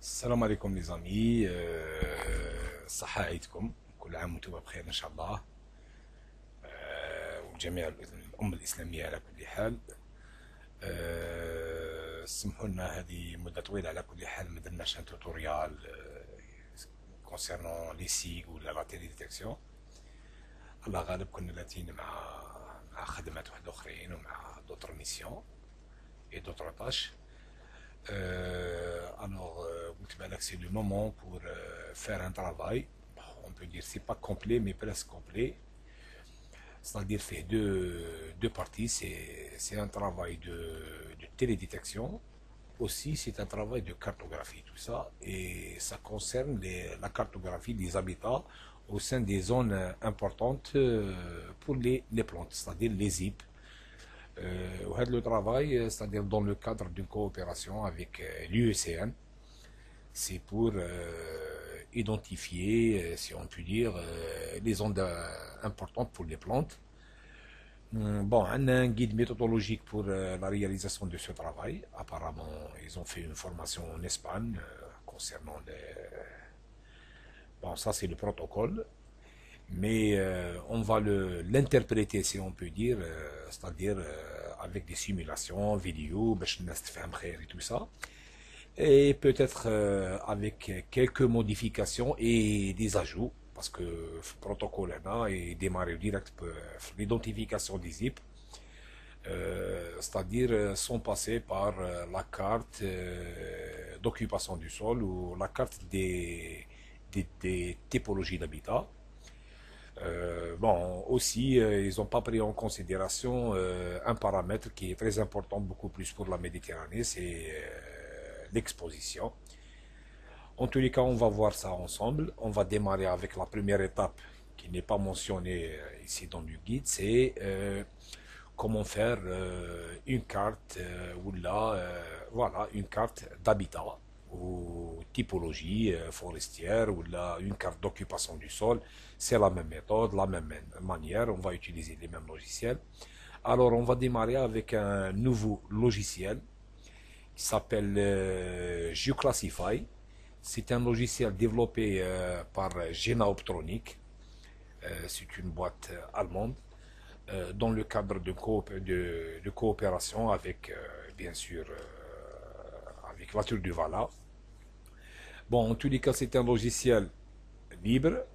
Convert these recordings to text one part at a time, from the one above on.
السلام عليكم لي زامي صحة عيدكم كل عام وانتم بخير ان شاء الله. وجميع الأمة الإسلامية على كل حال. سمحوا لنا هذه مدة طويلة على كل حال ما درناش ان توتوريال كونسيرنون لي سيغ ولا لا تيلي ديتيكسيون. الله غالب كنا لاتين مع خدمات واحد اخرين ومع دوتر ميسيون et d'autres tâches. قلت بالك c'est le moment pour faire un travail. On peut dire c'est pas complet mais presque complet. C'est-à-dire fait deux parties. C'est un travail de télédétection. Aussi, c'est un travail de cartographie, tout ça. Et ça concerne la cartographie des habitats au sein des zones importantes pour les plantes, c'est-à-dire les ZIP. Le travail, c'est-à-dire dans le cadre d'une coopération avec l'UECN, c'est pour identifier, si on peut dire, les zones importantes pour les plantes. Bon, on a un guide méthodologique pour la réalisation de ce travail. Apparemment, ils ont fait une formation en Espagne concernant les... Bon, ça c'est le protocole. Mais on va l'interpréter, si on peut dire, c'est-à-dire avec des simulations vidéo, et tout ça, et peut-être avec quelques modifications et des ajouts, parce que le protocole là est démarré direct pour l'identification des ZIP, c'est-à-dire sans passer par la carte d'occupation du sol ou la carte des typologies d'habitat. Bon, aussi, ils n'ont pas pris en considération un paramètre qui est très important, beaucoup plus pour la Méditerranée, c'est l'exposition. En tous les cas, on va voir ça ensemble. On va démarrer avec la première étape qui n'est pas mentionnée ici dans le guide, c'est comment faire une carte ou là, voilà, une carte d'habitat ou typologie forestière ou là, une carte d'occupation du sol. C'est la même méthode, la même manière, on va utiliser les mêmes logiciels. Alors on va démarrer avec un nouveau logiciel qui s'appelle Geoclassify. C'est un logiciel développé par Gena Optronic. C'est une boîte allemande dans le cadre de coopération avec, bien sûr, avec la Tour du Vala. Bon, en tous les cas, c'est un logiciel libre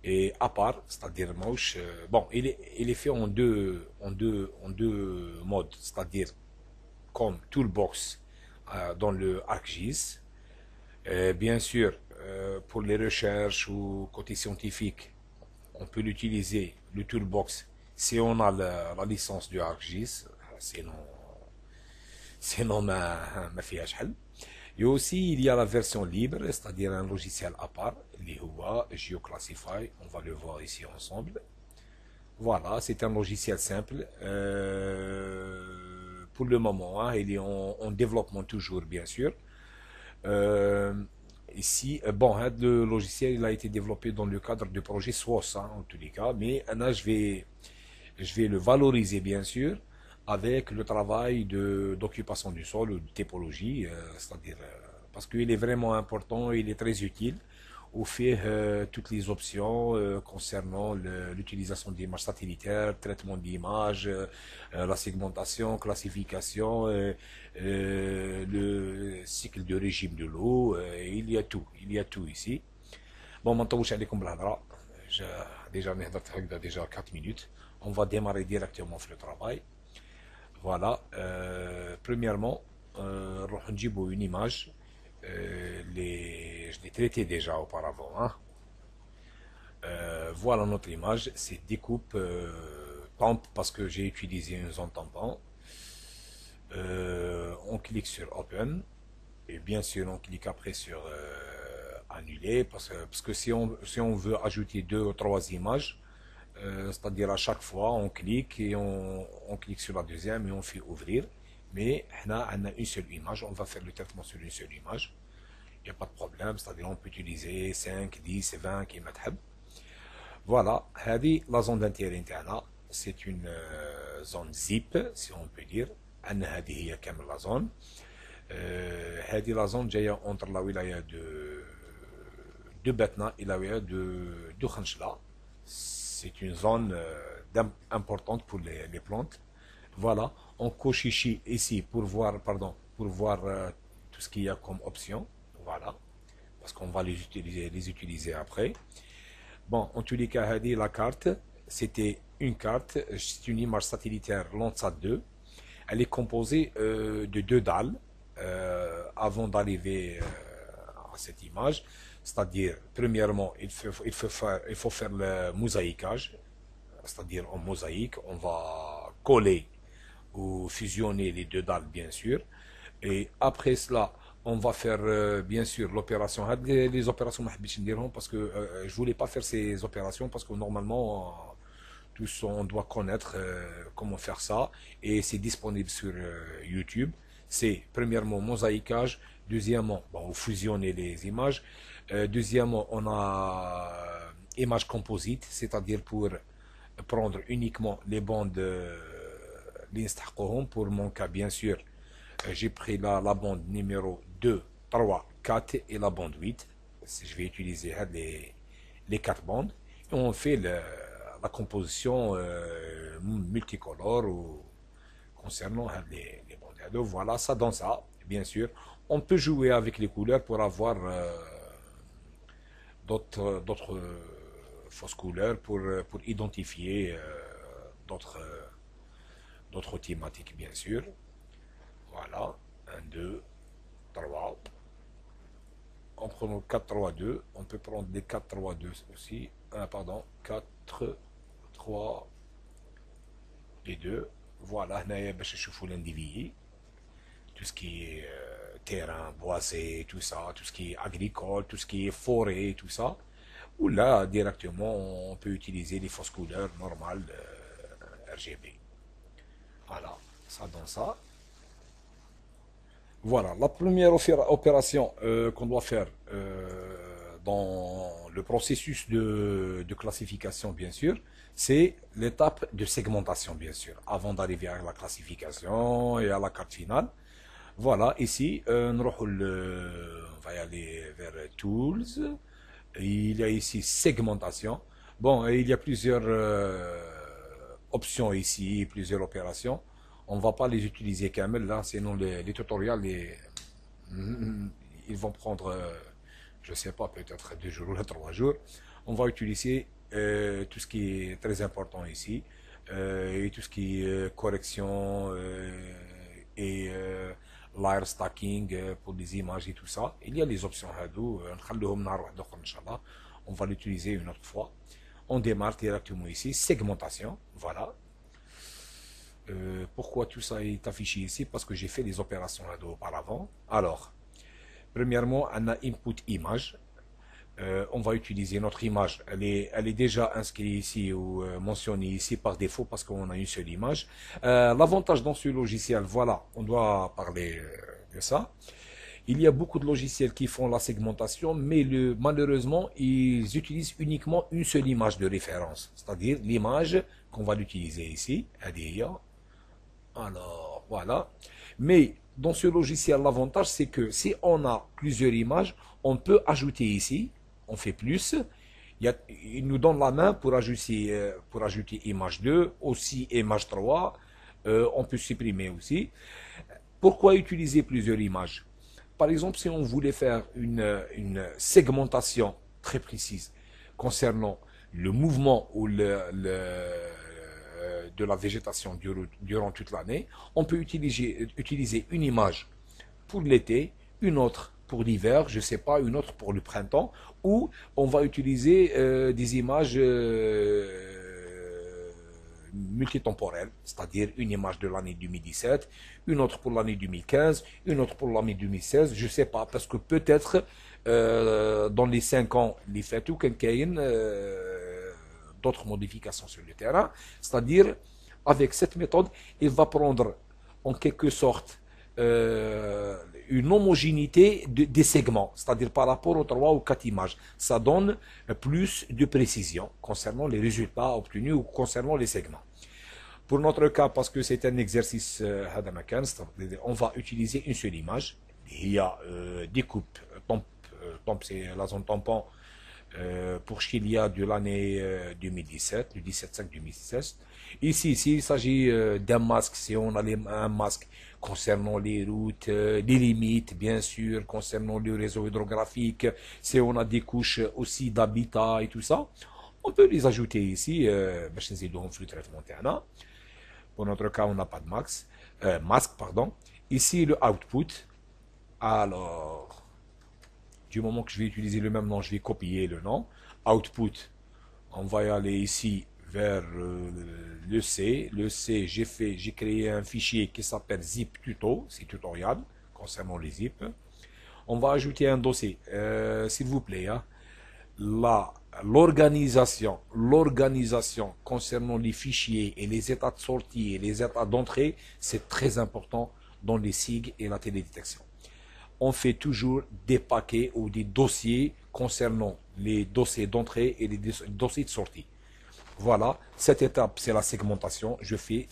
et à part, c'est-à-dire moche. Bon, il est fait en deux modes, c'est-à-dire comme Toolbox dans le ArcGIS. Bien sûr, pour les recherches ou côté scientifique, on peut l'utiliser, le Toolbox, si on a la licence du ArcGIS, sinon ma fiage حل. Et aussi, il y a la version libre, c'est-à-dire un logiciel à part, l'IHUA, Geoclassify, on va le voir ici ensemble. Voilà, c'est un logiciel simple. Pour le moment, hein, il est en développement toujours, bien sûr. Ici, bon, hein, le logiciel il a été développé dans le cadre du projet SWOS, hein, en tous les cas, mais là, je vais le valoriser, bien sûr, avec le travail d'occupation du sol ou de typologie, c'est-à-dire parce qu'il est vraiment important, il est très utile au fait toutes les options concernant l'utilisation d'images satellitaires, traitement d'images, la segmentation, classification, le cycle de régime de l'eau, il y a tout ici. Bon, maintenant, je vais déjà 4 minutes. On va démarrer directement sur le travail. Voilà, premièrement, une image. Je l'ai traité déjà auparavant. Hein. Voilà notre image. C'est découpe temp parce que j'ai utilisé une zone tampon. On clique sur Open. Et bien sûr, on clique après sur Annuler. Parce que si on veut ajouter 2 ou 3 images, c'est-à-dire à chaque fois on clique et on clique sur la deuxième et on fait ouvrir, mais on a une seule image, on va faire le traitement sur une seule image, il n'y a pas de problème, c'est-à-dire on peut utiliser 5, 10 et 20 qui m'attendent. Voilà, la zone d'intérêt interne, c'est une zone zip si on peut dire, la zone هذه لا زون جايه entre la wilaya de Batna et la wilaya de Khanchla. C'est une zone importante pour les plantes. Voilà, on coche ici pour voir, pardon, pour voir tout ce qu'il y a comme option. Voilà, parce qu'on va les utiliser après. Bon, en tous les cas, la carte, c'était une carte, c'est une image satellitaire Landsat 2. Elle est composée de deux dalles avant d'arriver à cette image. C'est-à-dire, premièrement, il faut faire le mosaïquage. C'est-à-dire, en mosaïque, on va coller ou fusionner les deux dalles, bien sûr. Et après cela, on va faire bien sûr l'opération. Les opérations, parce que je voulais pas faire ces opérations parce que normalement, tous on doit connaître comment faire ça. Et c'est disponible sur YouTube. C'est premièrement mosaïquage, deuxièmement, bon, fusionner les images. Deuxièmement, on a image composite, c'est-à-dire pour prendre uniquement les bandes pour mon cas, bien sûr. J'ai pris la bande numéro 2, 3, 4 et la bande 8. Je vais utiliser les 4 bandes. Et on fait la composition multicolore ou concernant les bandes. Donc voilà, ça donne ça, bien sûr. On peut jouer avec les couleurs pour avoir d'autres fausses couleurs pour identifier d'autres thématiques, bien sûr. Voilà, 1, 2, 3. En prenant 4, 3, 2, on peut prendre des 4, 3, 2 aussi. Pardon, 4, 3 et 2. Voilà, je fais l'individu. Tout ce qui est terrain, boisé, tout ça, tout ce qui est agricole, tout ce qui est forêt, tout ça. Ou là, directement, on peut utiliser les fausses couleurs normales RGB. Voilà, ça donne ça. Voilà, la première opération qu'on doit faire dans le processus de classification, bien sûr, c'est l'étape de segmentation, bien sûr, avant d'arriver à la classification et à la carte finale. Voilà, ici, on va y aller vers Tools. Il y a ici segmentation. Bon, il y a plusieurs options ici, plusieurs opérations. On ne va pas les utiliser quand même là, sinon les tutoriels, ils vont prendre, je ne sais pas, peut-être 2 jours ou 3 jours. On va utiliser tout ce qui est très important ici, et tout ce qui est correction et layer stacking pour les images et tout ça. Il y a les options Hadou, on va l'utiliser une autre fois. On démarre directement ici, segmentation, voilà. Pourquoi tout ça est affiché ici? Parce que j'ai fait les opérations Hadou auparavant. Alors, premièrement, on a input image. On va utiliser notre image. Elle est déjà inscrite ici ou mentionnée ici par défaut parce qu'on a une seule image. L'avantage dans ce logiciel, voilà, on doit parler de ça. Il y a beaucoup de logiciels qui font la segmentation, mais malheureusement, ils utilisent uniquement une seule image de référence, c'est-à-dire l'image qu'on va l'utiliser ici. Alors, voilà. Mais dans ce logiciel, l'avantage, c'est que si on a plusieurs images, on peut ajouter ici, on fait plus. Il nous donne la main pour ajouter image 2, aussi image 3. On peut supprimer aussi. Pourquoi utiliser plusieurs images? Par exemple, si on voulait faire une segmentation très précise concernant le mouvement ou de la végétation durant toute l'année, on peut utiliser une image pour l'été, une autre pour l'hiver, je ne sais pas, une autre pour le printemps, ou on va utiliser des images multitemporelles, c'est-à-dire une image de l'année 2017, une autre pour l'année 2015, une autre pour l'année 2016, je ne sais pas, parce que peut-être dans les 5 ans, les faits ou d'autres modifications sur le terrain, c'est-à-dire avec cette méthode, il va prendre en quelque sorte une homogénéité des segments, c'est-à-dire par rapport aux 3 ou 4 images. Ça donne plus de précision concernant les résultats obtenus ou concernant les segments. Pour notre cas, parce que c'est un exercice, on va utiliser une seule image. Il y a découpe, c'est la zone tampon pour Chilia de l'année 2017, le 17-5-2016. Ici, s'il s'agit d'un masque, si on a un masque concernant les routes, les limites, bien sûr, concernant le réseau hydrographique, si on a des couches aussi d'habitat et tout ça, on peut les ajouter ici, flux de traitement terrain. Pour notre cas, on n'a pas de masque, pardon. Ici, le output. Alors, du moment que je vais utiliser le même nom, je vais copier le nom. Output, on va y aller ici vers le C. Le C, j'ai créé un fichier qui s'appelle zip tuto, c'est tutoriel concernant les zip. On va ajouter un dossier, s'il vous plaît. Hein. L'organisation concernant les fichiers et les états de sortie et les états d'entrée, c'est très important dans les SIG et la télédétection. On fait toujours des paquets ou des dossiers concernant les dossiers d'entrée et les dossiers de sortie. Voilà, cette étape, c'est la segmentation. Je fais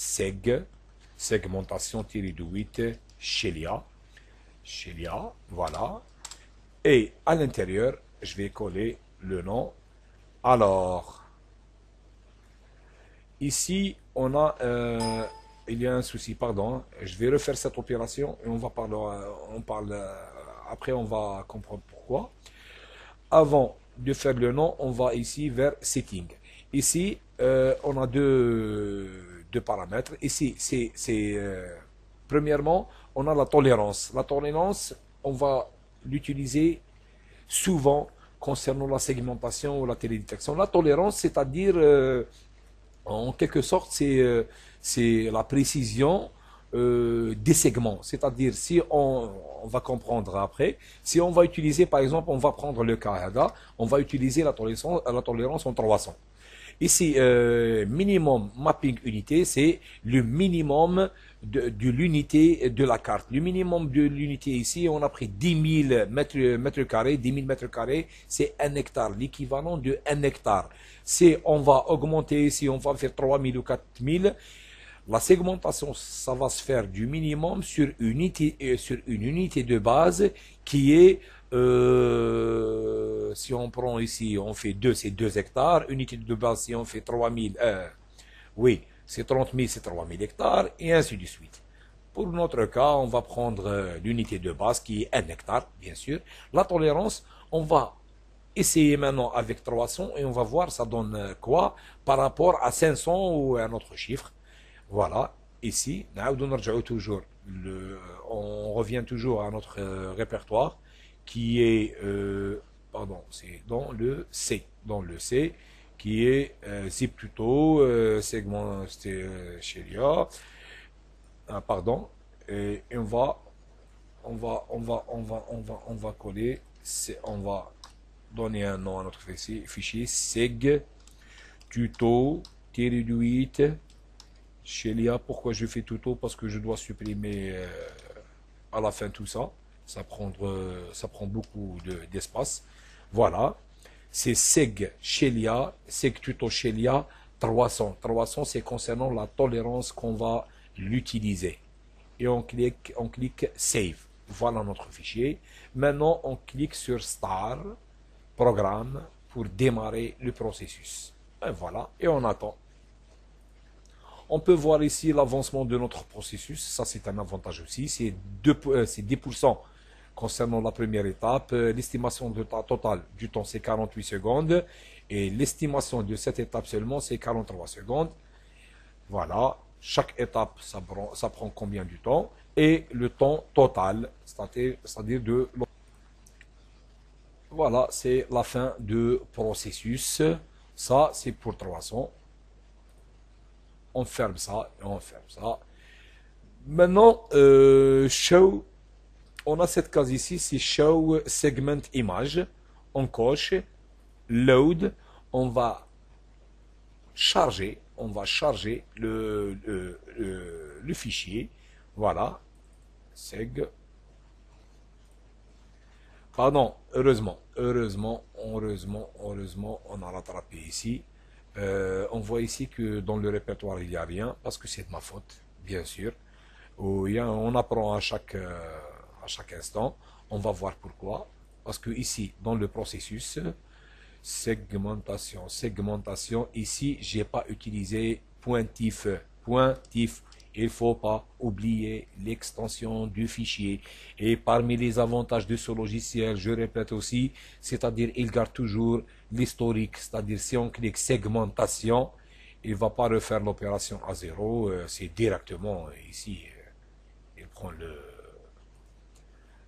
segmentation-8, Shelia, voilà. Et à l'intérieur, je vais coller le nom. Alors, ici, il y a un souci, pardon. Je vais refaire cette opération et on parle, après on va comprendre pourquoi. Avant de faire le nom, on va ici vers Setting. Ici, on a deux paramètres. Ici, premièrement, on a la tolérance. La tolérance, on va l'utiliser souvent concernant la segmentation ou la télédétection. La tolérance, c'est-à-dire, en quelque sorte, c'est la précision des segments. C'est-à-dire, si on va comprendre après, si on va utiliser, par exemple, on va prendre le cas, on va utiliser la tolérance en 300. Ici, minimum mapping unité, c'est le minimum de l'unité de la carte. Le minimum de l'unité ici, on a pris 10 000 mètres carrés. 10 000 mètres carrés, c'est 1 hectare, l'équivalent de 1 hectare. Si on va augmenter ici, on va faire 3 000 ou 4 000. La segmentation, ça va se faire du minimum sur une unité de base qui est, si on prend ici, on fait 2, c'est 2 hectares. Unité de base, si on fait 3000, oui, c'est 30 000, c'est 3000 hectares, et ainsi de suite. Pour notre cas, on va prendre l'unité de base qui est 1 hectare, bien sûr. La tolérance, on va essayer maintenant avec 300 et on va voir ça donne quoi par rapport à 500 ou un autre chiffre. Voilà, ici, on revient toujours à notre répertoire qui est, pardon, c'est dans le C, qui est zip tuto, segment Shelia, pardon, et on va coller, on va donner un nom à notre fichier, seg tuto 8 Shelia. Pourquoi je fais tuto? Parce que je dois supprimer à la fin tout ça. Ça prend beaucoup d'espace. Voilà. C'est seg Shelia, seg tuto Shelia 300. 300, c'est concernant la tolérance qu'on va l'utiliser. Et on clique Save. Voilà notre fichier. Maintenant, on clique sur Start, Programme, pour démarrer le processus. Et voilà. Et on attend. On peut voir ici l'avancement de notre processus. Ça, c'est un avantage aussi. C'est 10% concernant la première étape. L'estimation totale du temps, c'est 48 secondes. Et l'estimation de cette étape seulement, c'est 43 secondes. Voilà. Chaque étape, ça prend combien de temps? Et le temps total, c'est-à-dire de... Voilà, c'est la fin du processus. Ça, c'est pour 300. On ferme ça et on ferme ça. Maintenant, show, on a cette case ici, c'est show segment image. On coche, load, on va charger le fichier. Voilà, seg. Pardon, heureusement, on a rattrapé ici. On voit ici que dans le répertoire, il n'y a rien, parce que c'est de ma faute, bien sûr. On apprend à chaque instant. On va voir pourquoi. Parce que ici, dans le processus, segmentation, ici, j'ai pas utilisé pointif. Pointif. Il faut pas oublier l'extension du fichier. Et parmi les avantages de ce logiciel, je répète aussi, c'est-à-dire il garde toujours l'historique. C'est-à-dire si on clique segmentation, il va pas refaire l'opération à zéro. C'est directement ici. Il prend le,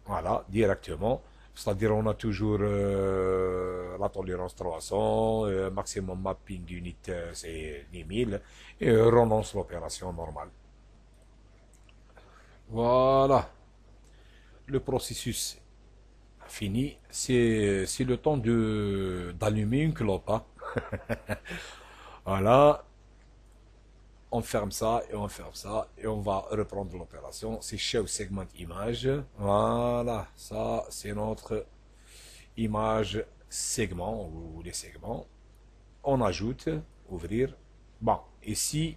voilà, directement. C'est-à-dire on a toujours la tolérance 300, maximum mapping unit c'est 10 000, et relance l'opération normale. Voilà, le processus fini. C'est le temps d'allumer une clope, hein. Voilà, on ferme ça et on ferme ça et on va reprendre l'opération. C'est Show Segment Image. Voilà, ça c'est notre image segment ou les segments. On ajoute, ouvrir. Bon, ici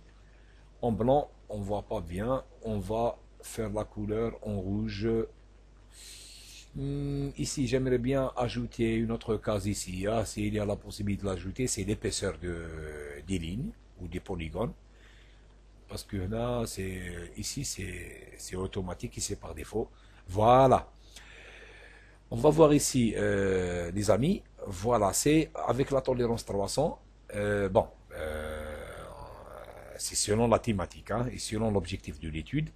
en blanc, on voit pas bien. On va faire la couleur en rouge. Ici, j'aimerais bien ajouter une autre case ici. Ah, s'il y a la possibilité de l'ajouter, c'est l'épaisseur des lignes ou des polygones. Parce que là, ici, c'est automatique, ici par défaut. Voilà. On va voir ici, les amis. Voilà, c'est avec la tolérance 300. Bon, c'est selon la thématique, hein, et selon l'objectif de l'étude.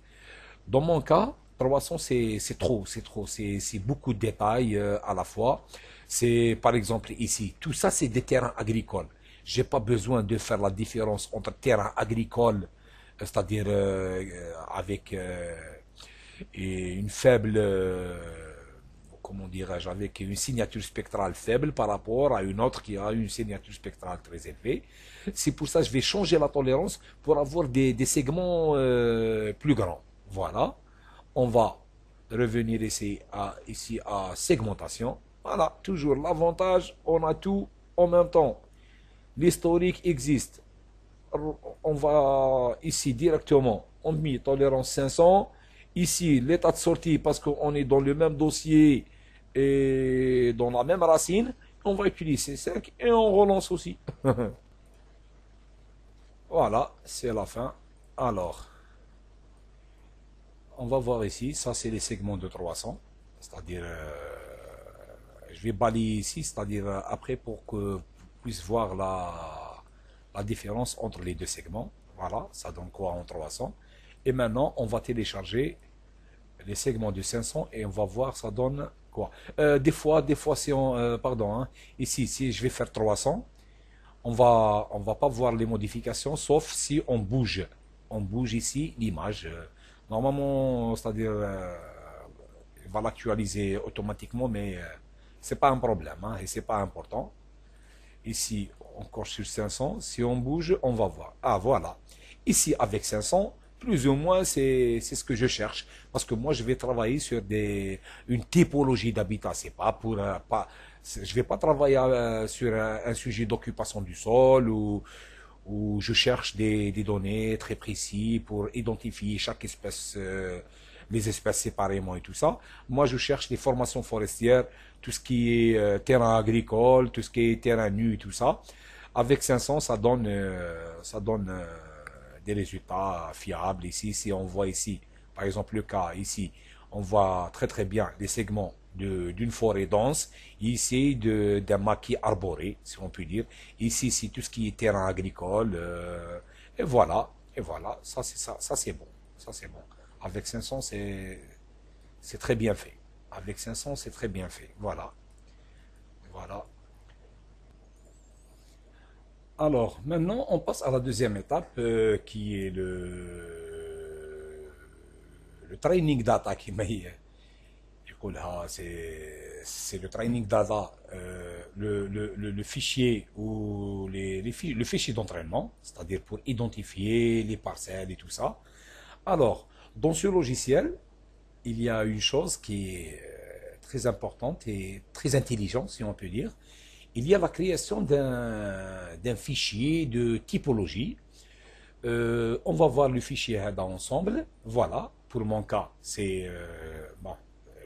Dans mon cas, 300, c'est trop, c'est beaucoup de détails à la fois. C'est par exemple ici, tout ça c'est des terrains agricoles. J'ai pas besoin de faire la différence entre terrain agricole, c'est-à-dire avec une faible, comment dirais-je, avec une signature spectrale faible par rapport à une autre qui a une signature spectrale très élevée. C'est pour ça que je vais changer la tolérance pour avoir des segments plus grands. Voilà. On va revenir ici à segmentation. Voilà, toujours l'avantage, on a tout en même temps. L'historique existe. On va ici directement, on met tolérance 500. Ici, l'état de sortie, parce qu'on est dans le même dossier et dans la même racine, on va utiliser 5 et on relance aussi. Voilà, c'est la fin. Alors, on va voir ici, ça c'est les segments de 300, c'est-à-dire, je vais balayer ici, c'est-à-dire après pour que vous puissiez voir la différence entre les deux segments. Voilà, ça donne quoi en 300. Et maintenant, on va télécharger les segments de 500 et on va voir ça donne quoi. Des fois, si on, pardon, hein, ici, si je vais faire 300, on va pas voir les modifications, sauf si on bouge ici l'image. Normalement, c'est-à-dire, il va l'actualiser automatiquement, mais c'est pas un problème, hein, et c'est pas important. Ici, encore sur 500, si on bouge, on va voir. Ah, voilà. Ici, avec 500, plus ou moins, c'est ce que je cherche. Parce que moi, je vais travailler sur une typologie d'habitat. C'est pas pour, je vais pas travailler sur un sujet d'occupation du sol où je cherche des données très précises pour identifier chaque espèce, les espèces séparément et tout ça. Moi, je cherche les formations forestières, tout ce qui est terrain agricole, tout ce qui est terrain nu et tout ça. Avec 500, ça donne des résultats fiables. Ici, si on voit ici, par exemple le cas ici, on voit très très bien les segments d'une forêt dense, ici d'un maquis arboré, si on peut dire. Ici, c'est tout ce qui est terrain agricole. Et voilà, ça c'est bon. Ça c'est bon. Avec 500, c'est très bien fait. Avec 500, c'est très bien fait. Voilà. Voilà. Alors, maintenant, on passe à la deuxième étape qui est le training data qui m'a c'est le training data, le fichier ou le fichier d'entraînement, c'est-à-dire pour identifier les parcelles et tout ça. Alors, dans ce logiciel, il y a une chose qui est très importante et très intelligente, si on peut dire. il y a la création d'un fichier de typologie. On va voir le fichier HEDA ensemble. Voilà, pour mon cas, c'est, bon,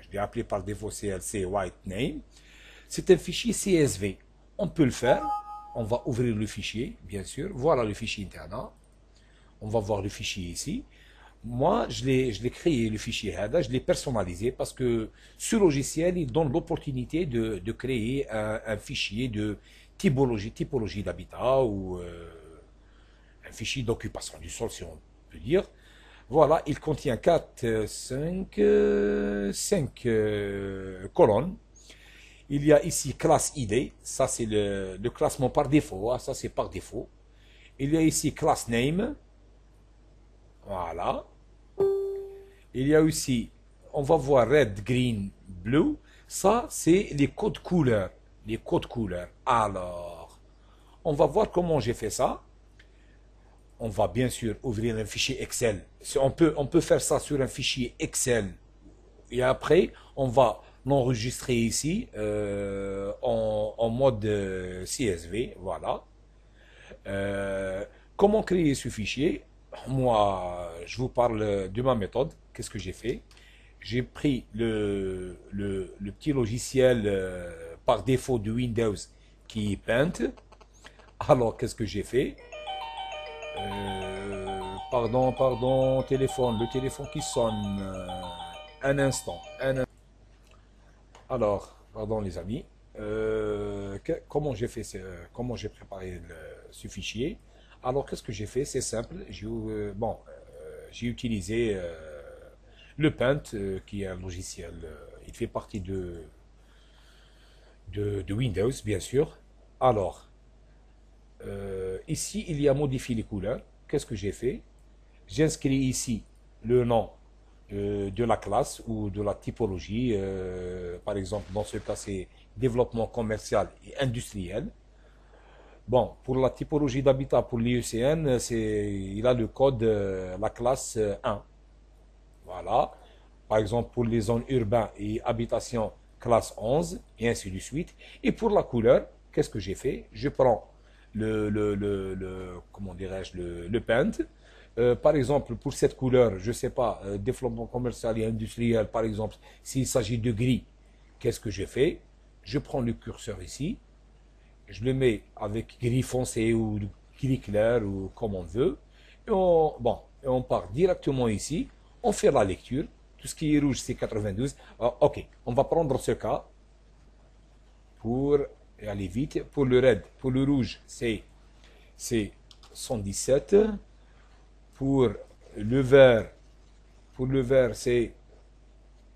je l'ai appelé par défaut CLC White Name. C'est un fichier CSV. On peut le faire. On va ouvrir le fichier, bien sûr. Voilà le fichier internat. On va voir le fichier ici. Moi, je l'ai créé, le fichier HEDA, je l'ai personnalisé parce que ce logiciel, il donne l'opportunité de créer un fichier de typologie d'habitat ou un fichier d'occupation du sol, si on peut dire. Voilà, il contient 5 colonnes. Il y a ici classe ID, ça c'est le classement par défaut, hein, ça c'est par défaut. Il y a ici class name, voilà. Il y a aussi, on va voir red, green, blue. Ça, c'est les codes couleurs. Les codes couleurs. Alors, on va voir comment j'ai fait ça. On va bien sûr ouvrir un fichier Excel. On peut faire ça sur un fichier Excel. Et après, on va l'enregistrer ici en mode CSV. Voilà. Comment créer ce fichier? Moi, je vous parle de ma méthode. Qu'est-ce que j'ai fait? J'ai pris le petit logiciel par défaut de Windows qui est Paint. Alors, qu'est-ce que j'ai fait? Pardon, téléphone, le téléphone qui sonne. Un instant. Alors, pardon les amis. Comment j'ai fait, comment j'ai préparé ce fichier? Alors, qu'est-ce que j'ai fait? C'est simple. J'ai utilisé le Paint, qui est un logiciel. Il fait partie de Windows, bien sûr. Alors, ici, il y a modifié les couleurs. Qu'est-ce que j'ai fait? J'inscris ici le nom de la classe ou de la typologie. Par exemple, dans ce cas, c'est développement commercial et industriel. Bon, pour la typologie d'habitat pour l'IUCN, il a le code, la classe 1. Voilà. Par exemple, pour les zones urbaines et habitations, classe 11, et ainsi de suite. Et pour la couleur, qu'est-ce que j'ai fait? Je prends comment dirais-je, le paint. Par exemple, pour cette couleur, je ne sais pas, développement commercial et industriel, par exemple, s'il s'agit de gris, qu'est-ce que je fais? Je prends le curseur ici, je le mets avec gris foncé ou gris clair ou comme on veut. Et on part directement ici, on fait la lecture. Tout ce qui est rouge, c'est 92. Ok, on va prendre ce cas pour aller vite. Pour le red, pour le rouge, c'est 117. Pour le vert, c'est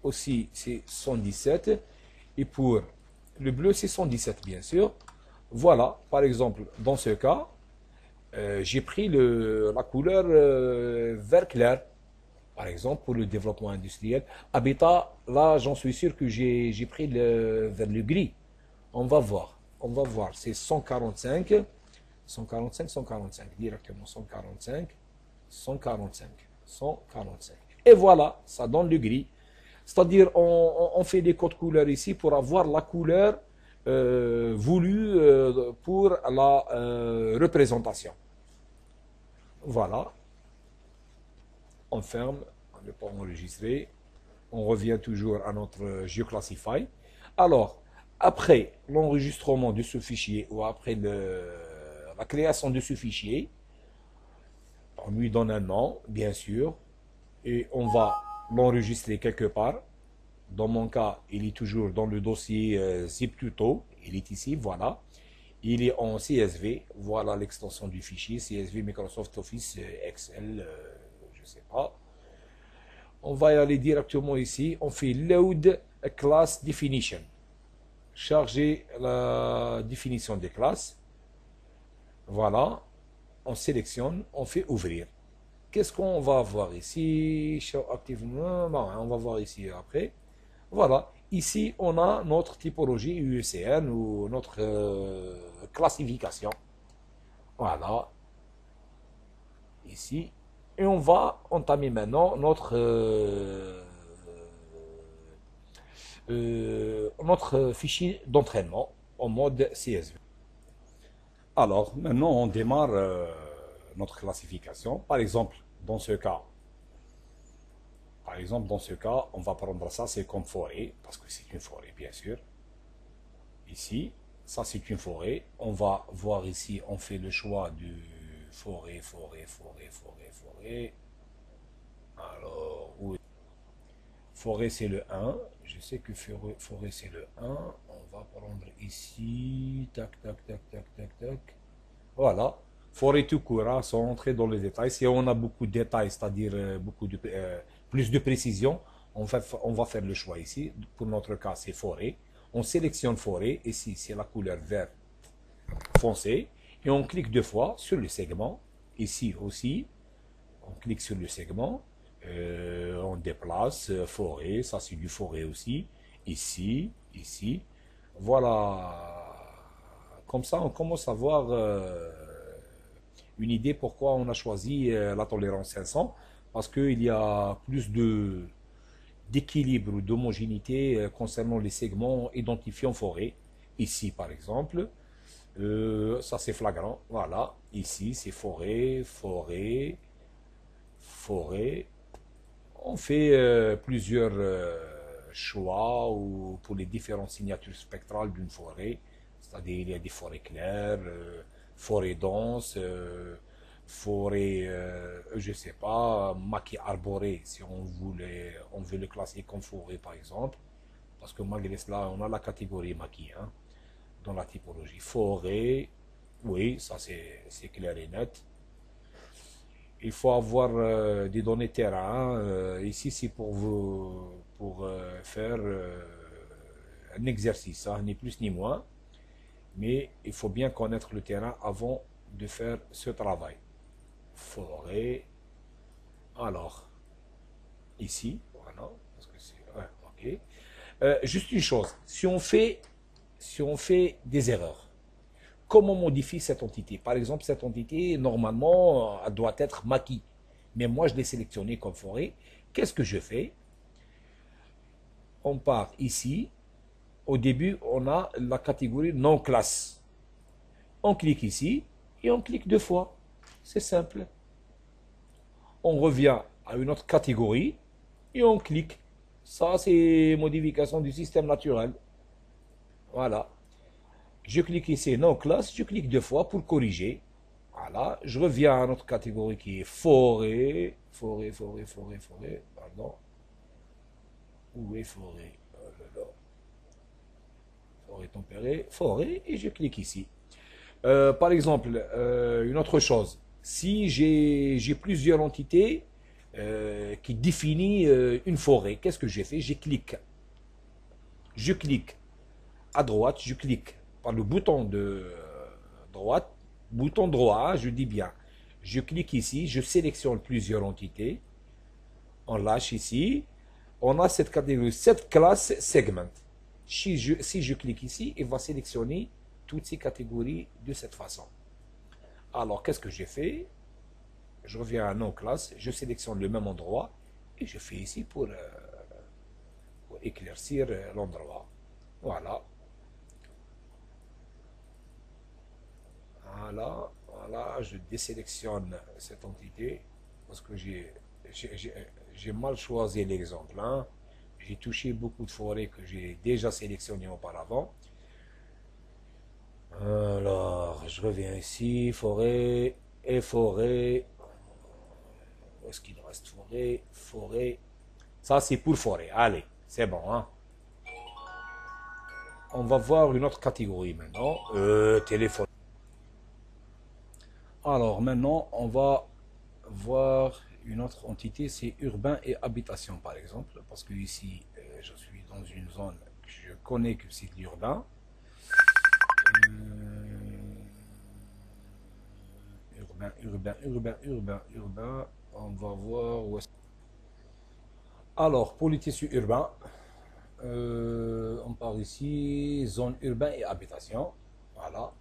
aussi 117. Et pour le bleu, c'est 117, bien sûr. Voilà, par exemple, dans ce cas, j'ai pris la couleur vert clair. Par exemple, pour le développement industriel. Habitat, là, j'en suis sûr que j'ai pris vers le gris. On va voir. C'est 145. 145, directement 145. 145. Et voilà, ça donne le gris. C'est-à-dire, on fait des codes couleurs ici pour avoir la couleur voulue pour la représentation. Voilà. On ferme, on ne peut pas enregistrer. On revient toujours à notre GeoClassify. Alors, après l'enregistrement de ce fichier ou après la création de ce fichier, on lui donne un nom, bien sûr, et on va l'enregistrer quelque part. Dans mon cas, il est toujours dans le dossier ZipTuto. Il est ici, voilà. Il est en CSV. Voilà l'extension du fichier CSV Microsoft Office Excel. Je ne sais pas. On va y aller directement ici. On fait Load Class Definition. Charger la définition des classes. Voilà. On sélectionne. On fait Ouvrir. Qu'est-ce qu'on va voir ici? Show Active. On va voir ici après. Voilà. Ici, on a notre typologie UECN ou notre classification. Voilà. Ici. Et on va entamer maintenant notre fichier d'entraînement. en mode CSV. Alors, maintenant, on démarre notre classification. Par exemple, dans ce cas, on va prendre ça, c'est comme forêt, parce que c'est une forêt, bien sûr. Ici, ça c'est une forêt. On va voir ici, on fait le choix du forêt, forêt, forêt, forêt, forêt. Alors, oui. Forêt c'est le 1. Je sais que forêt c'est le 1. On va prendre ici. Tac, tac, tac, tac, tac, tac. Voilà. Forêt tout court, hein, sans entrer dans les détails. Si on a beaucoup de détails, c'est-à-dire plus de précision, on va faire le choix ici. Pour notre cas, c'est forêt. On sélectionne forêt. Ici, c'est la couleur vert foncé. Et on clique deux fois sur le segment. Ici aussi, on clique sur le segment. On déplace forêt. Ça, c'est du forêt aussi. Ici, ici. Voilà. Comme ça, on commence à voir une idée pourquoi on a choisi la tolérance 500. Parce qu'il y a plus d'équilibre ou d'homogénéité concernant les segments identifiés en forêt. Ici, par exemple, ça c'est flagrant. Voilà, ici c'est forêt, forêt, forêt. On fait plusieurs choix ou pour les différentes signatures spectrales d'une forêt. C'est-à-dire il y a des forêts claires, forêts denses, forêt, je sais pas, maquis arboré, si on veut le classer comme forêt par exemple, parce que malgré cela, on a la catégorie maquis, hein, dans la typologie. Forêt, oui, ça c'est clair et net. Il faut avoir des données terrain. Ici, c'est pour vous, pour faire un exercice, hein, ni plus ni moins. Mais il faut bien connaître le terrain avant de faire ce travail. Forêt. Alors, ici, voilà, parce que c'est, ouais, ok. Juste une chose, si on fait des erreurs, comment on modifie cette entité? Par exemple, cette entité, normalement, elle doit être maquis. Mais moi, je l'ai sélectionnée comme forêt. Qu'est-ce que je fais? On part ici. Au début, on a la catégorie non classe. On clique ici et on clique deux fois. C'est simple. On revient à une autre catégorie et on clique. Ça, c'est modification du système naturel. Voilà. Je clique ici, non classe, je clique deux fois pour corriger. Voilà. Je reviens à notre catégorie qui est forêt. Forêt, forêt, forêt, forêt. Pardon. Où est forêt? Oh là là. Forêt tempérée. Forêt. Et je clique ici. Par exemple, une autre chose. Si j'ai plusieurs entités qui définissent une forêt, qu'est-ce que j'ai fait? Je clique à droite, je clique par le bouton de droite, bouton droit, hein, je dis bien. Je clique ici, je sélectionne plusieurs entités. On lâche ici. On a cette catégorie, cette classe segment. Si je clique ici, il va sélectionner toutes ces catégories de cette façon. Alors, qu'est-ce que j'ai fait? Je reviens à non-classe, je sélectionne le même endroit et je fais ici pour éclaircir l'endroit. Voilà. Voilà, voilà, je désélectionne cette entité parce que j'ai mal choisi l'exemple, hein. J'ai touché beaucoup de forêts que j'ai déjà sélectionnées auparavant. Alors, je reviens ici, forêt et forêt. Où est-ce qu'il reste? Forêt, forêt. Ça, c'est pour forêt. Allez, c'est bon, hein. On va voir une autre catégorie maintenant. Téléphone. Alors, maintenant, on va voir une autre entité, c'est urbain et habitation, par exemple. Parce que ici, je suis dans une zone que je connais que c'est de l'urbain. Urbain, urbain, urbain, urbain, urbain. On va voir où est-ce. Alors, pour les tissus urbains, on part ici, zone urbain et habitation. Voilà.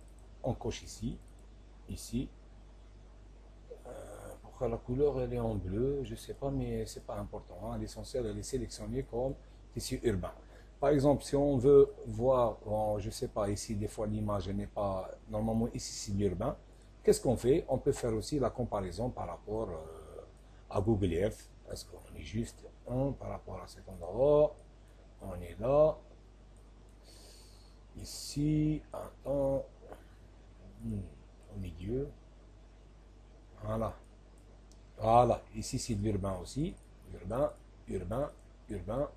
On coche ici, ici. Pourquoi la couleur elle est en bleu? Je sais pas, mais c'est pas important, hein. L'essentiel, elle est sélectionnée comme tissu urbain. Par exemple, si on veut voir, bon, je sais pas, ici, des fois, l'image n'est pas, normalement, ici, c'est l'urbain. Qu'est-ce qu'on fait? On peut faire aussi la comparaison par rapport à Google Earth. Est-ce qu'on est juste par rapport à cet endroit? On est là. Ici, attends, au milieu. Voilà. Voilà. Ici, c'est de l'urbain aussi. Urbain, urbain, urbain.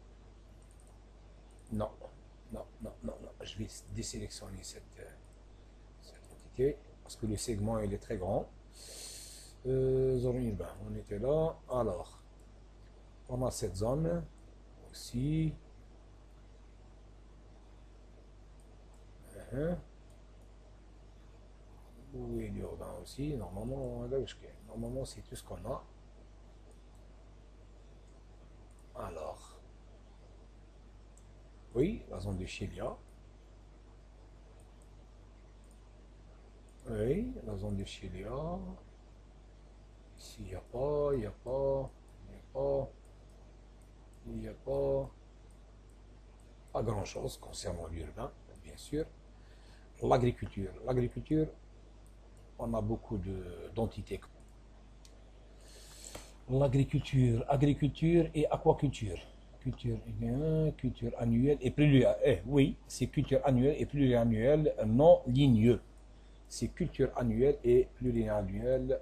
Non, non, non, non, non. Je vais désélectionner cette entité parce que le segment il est très grand. Zone urbain, on était là. Alors, on a cette zone aussi. Hein. Oui, l'urbain aussi. Normalement, c'est tout ce qu'on a. Alors, oui, la zone de Chilia. Oui, la zone de Chilia. Ici, il n'y a pas, il n'y a pas, il n'y a pas, il n'y a pas grand-chose concernant l'urbain, bien sûr. L'agriculture. L'agriculture, on a beaucoup d'entités. L'agriculture, agriculture et aquaculture. Culture annuelle et pluriannuelle. Oui, c'est culture annuelle et pluriannuelle non ligneux. C'est culture annuelle et pluriannuelle,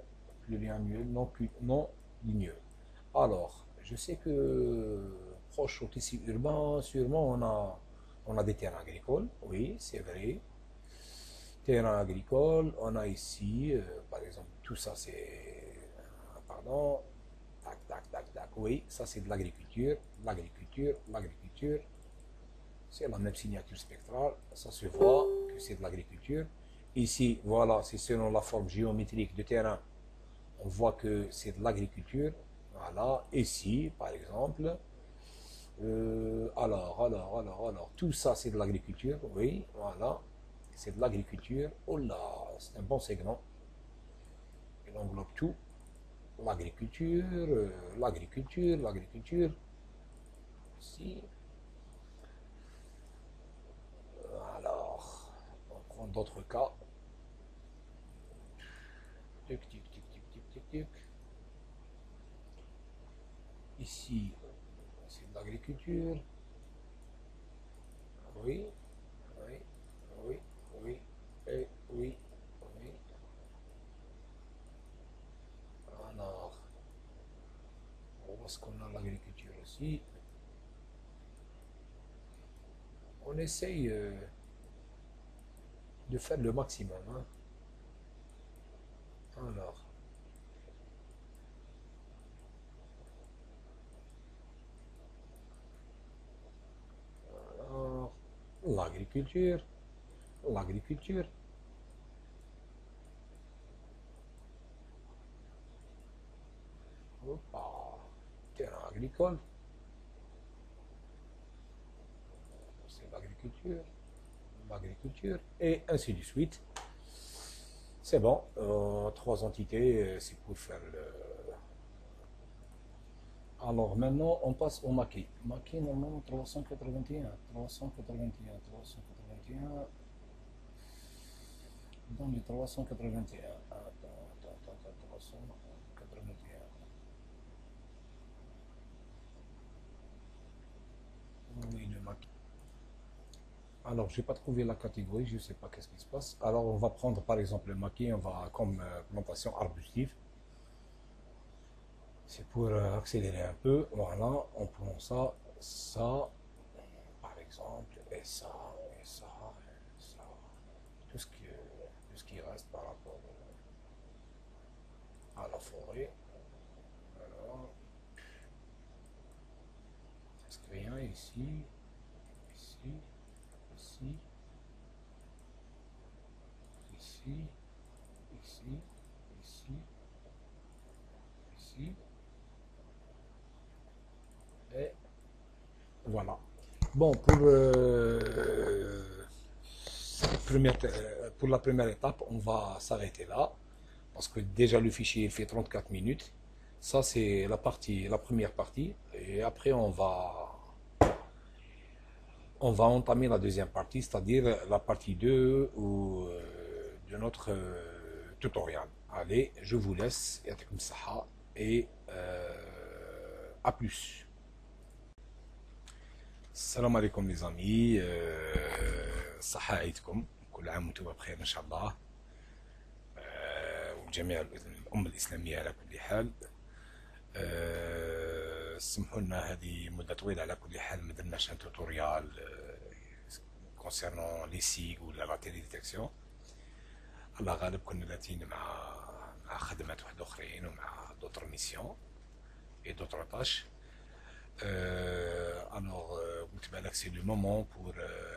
non ligneux. Alors, je sais que proche au tissu urbain, sûrement on a des terrains agricoles. Oui, c'est vrai. Terrain agricole, on a ici, par exemple, tout ça c'est, pardon, tac, tac, tac, tac, oui, ça c'est de l'agriculture, l'agriculture, c'est la même signature spectrale, ça se voit que c'est de l'agriculture. Ici, voilà, c'est selon la forme géométrique du terrain, on voit que c'est de l'agriculture, voilà, ici, par exemple, alors, tout ça c'est de l'agriculture, oui, voilà, c'est de l'agriculture. Oh là, c'est un bon segment. Il englobe tout. L'agriculture, l'agriculture. Si. Alors, on prend d'autres cas. Tic, tic, tic, tic, tic, tic, tic. Ici, c'est de l'agriculture. Oui, oui, oui, oui, et oui, oui. Alors, on voit ce qu'on a l'agriculture aussi. On essaye de faire le maximum. Hein. Alors, alors, l'agriculture, l'agriculture. Hoppa. Terrain agricole, c'est l'agriculture, et ainsi de suite. C'est bon, trois entités, c'est pour faire le... Alors maintenant, on passe au maquis. Maquis, normalement, 381, 381, 381, dans les 381. Attends, 381. Oui, le maquis. Alors, je n'ai pas trouvé la catégorie, je ne sais pas qu'est-ce qui se passe. Alors, on va prendre par exemple le maquis, on va comme plantation arbustive. C'est pour accélérer un peu. Voilà, on prend ça, ça, par exemple, et ça, et ça, et ça. Tout ce qui reste par rapport à la forêt. Alors, presque rien ici, ici, ici, ici, ici, ici, ici, et voilà. Bon, pour la première étape, on va s'arrêter là, parce que déjà le fichier il fait 34 minutes. Ça, c'est la première partie, et après On va entamer la deuxième partie, c'est-à-dire la partie 2 de notre tutoriel. Allez, je vous laisse, et à plus. السلام عليكم les amis صحة عيدكم كل عام وانتم بخير ان شاء الله وجميع الأمة الإسلامية على كل حال سمحوا لنا هذه مدة طويلة على كل حال ما درناش ان توتوريال concernant les SIG ولا لا تيليديتكسيون. الله غالب كنا لاتين مع خدمات واحد اخرين ومع دوتر ميسيون et d'autres tâches. C'est le moment pour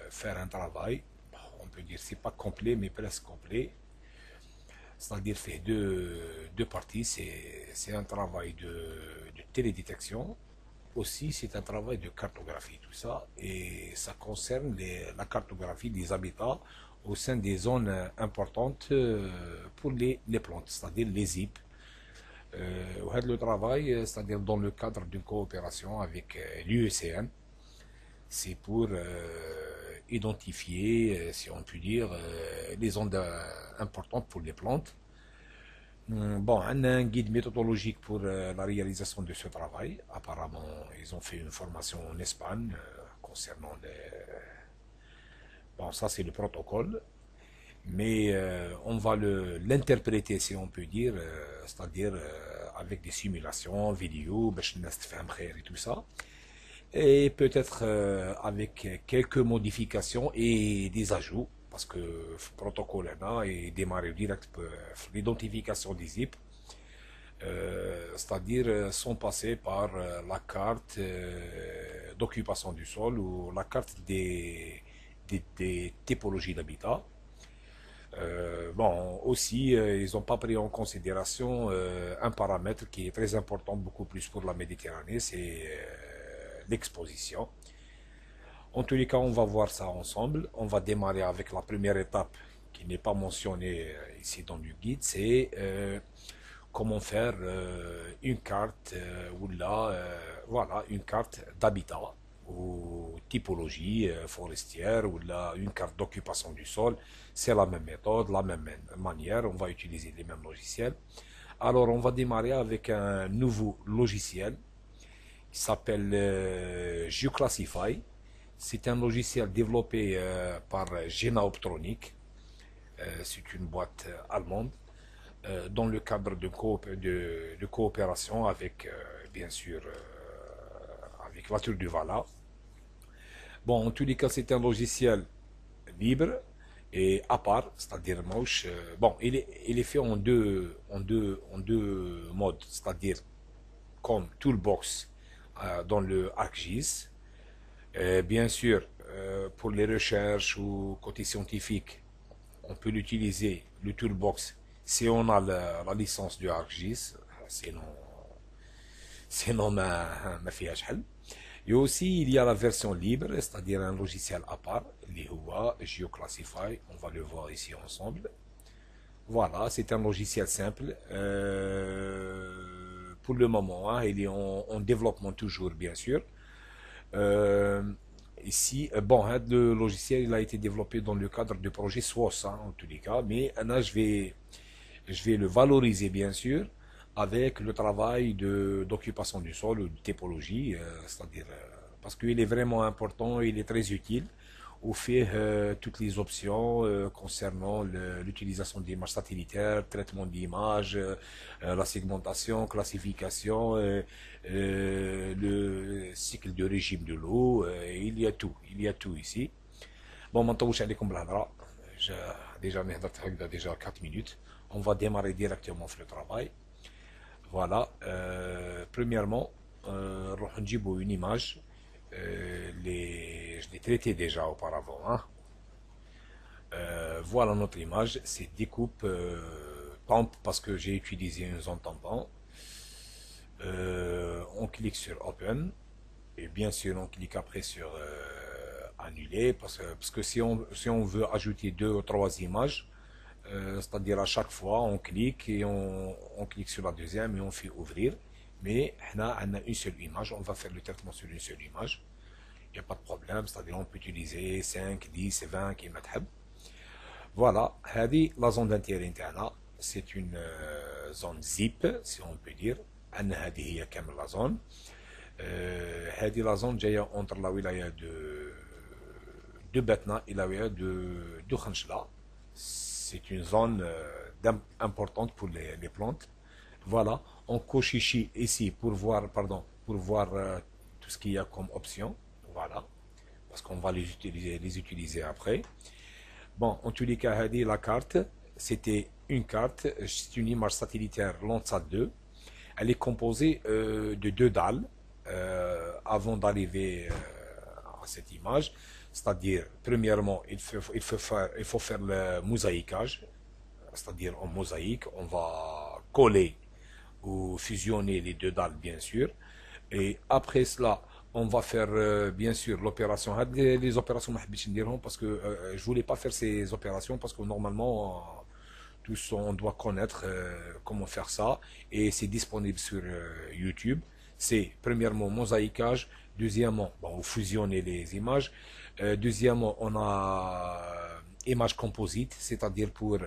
faire un travail. On peut dire c'est pas complet, mais presque complet. C'est-à-dire fait deux parties. C'est un travail de télédétection. Aussi, c'est un travail de cartographie, tout ça. Et ça concerne la cartographie des habitats au sein des zones importantes pour les plantes, c'est-à-dire les ZIP. Le travail, c'est-à-dire dans le cadre d'une coopération avec l'UECN, c'est pour identifier, si on peut dire, les zones importantes pour les plantes. Bon, on a un guide méthodologique pour la réalisation de ce travail. Apparemment, ils ont fait une formation en Espagne concernant les... Bon, ça c'est le protocole. Mais on va l'interpréter, si on peut dire, c'est-à-dire avec des simulations vidéo, et tout ça, et peut-être avec quelques modifications et des ajouts, parce que le protocole là est démarré direct pour l'identification des ZIP, c'est-à-dire sans passer par la carte d'occupation du sol ou la carte des typologies d'habitat. Bon, aussi, ils n'ont pas pris en considération un paramètre qui est très important, beaucoup plus pour la Méditerranée, c'est l'exposition. En tous les cas, on va voir ça ensemble. On va démarrer avec la première étape qui n'est pas mentionnée ici dans le guide, c'est comment faire une carte voilà, une carte d'habitat ou typologie forestière ou une carte d'occupation du sol. C'est la même méthode, la même manière, on va utiliser les mêmes logiciels. Alors on va démarrer avec un nouveau logiciel qui s'appelle Geoclassify. C'est un logiciel développé par Gena Optronic. C'est une boîte allemande dans le cadre de coopération avec, bien sûr, avec la Tour du Vala. Bon, en tous les cas, c'est un logiciel libre et à part, c'est-à-dire moche. Bon, il est fait en deux modes, c'est-à-dire comme Toolbox dans le ArcGIS. Bien sûr, pour les recherches ou côté scientifique, on peut l'utiliser, le Toolbox, si on a la licence du ArcGIS, sinon ma fiage حل. Et aussi, il y a la version libre, c'est-à-dire un logiciel à part, l'IHUA, Geoclassify, on va le voir ici ensemble. Voilà, c'est un logiciel simple. Pour le moment, hein, il est en développement toujours, bien sûr. Ici, bon, hein, le logiciel il a été développé dans le cadre du projet SWOS, hein, en tous les cas, mais là, je vais le valoriser, bien sûr, avec le travail d'occupation du sol ou de typologie, c'est-à-dire parce qu'il est vraiment important, il est très utile au fait toutes les options concernant l'utilisation d'images satellitaires, traitement d'images, la segmentation, classification, le cycle de régime de l'eau, il y a tout ici. Bon, maintenant, je vais déjà 4 minutes. On va démarrer directement sur le travail. Voilà, premièrement, نجيبوا une image, je l'ai traité déjà auparavant. Hein. Voilà notre image, c'est découpe temp parce que j'ai utilisé une zone tampon. On clique sur Open et bien sûr on clique après sur Annuler parce que si on veut ajouter 2 ou 3 images, c'est-à-dire à chaque fois on clique et on clique sur la deuxième et on fait ouvrir, mais on a une seule image, on va faire le traitement sur une seule image Il n'y a pas de problème, c'est-à-dire on peut utiliser 5, 10, 20 qui m'attendent. Voilà, هذه la zone d'intérêt نتاعنا. C'est une zone zip, si on peut dire. أن هذه هي كامل la zone. هذه la zone جاية entre la wilaya de Batna et la wilaya de Khanchla. C'est une zone importante pour les plantes. Voilà, on coche ici pour voir, pardon, pour voir tout ce qu'il y a comme option. Voilà, parce qu'on va les utiliser après. Bon, en tous les cas, la carte, c'était une carte, c'est une image satellitaire Landsat 2. Elle est composée de deux dalles avant d'arriver à cette image. C'est-à-dire, premièrement, il faut faire le mosaïquage. C'est-à-dire, en mosaïque, on va coller ou fusionner les deux dalles, bien sûr. Et après cela, on va faire bien sûr l'opération. Les opérations, parce que je voulais pas faire ces opérations parce que normalement, tous on doit connaître comment faire ça. Et c'est disponible sur YouTube. C'est premièrement mosaïquage, deuxièmement, bon, fusionner les images. Deuxièmement, on a image composite, c'est-à-dire pour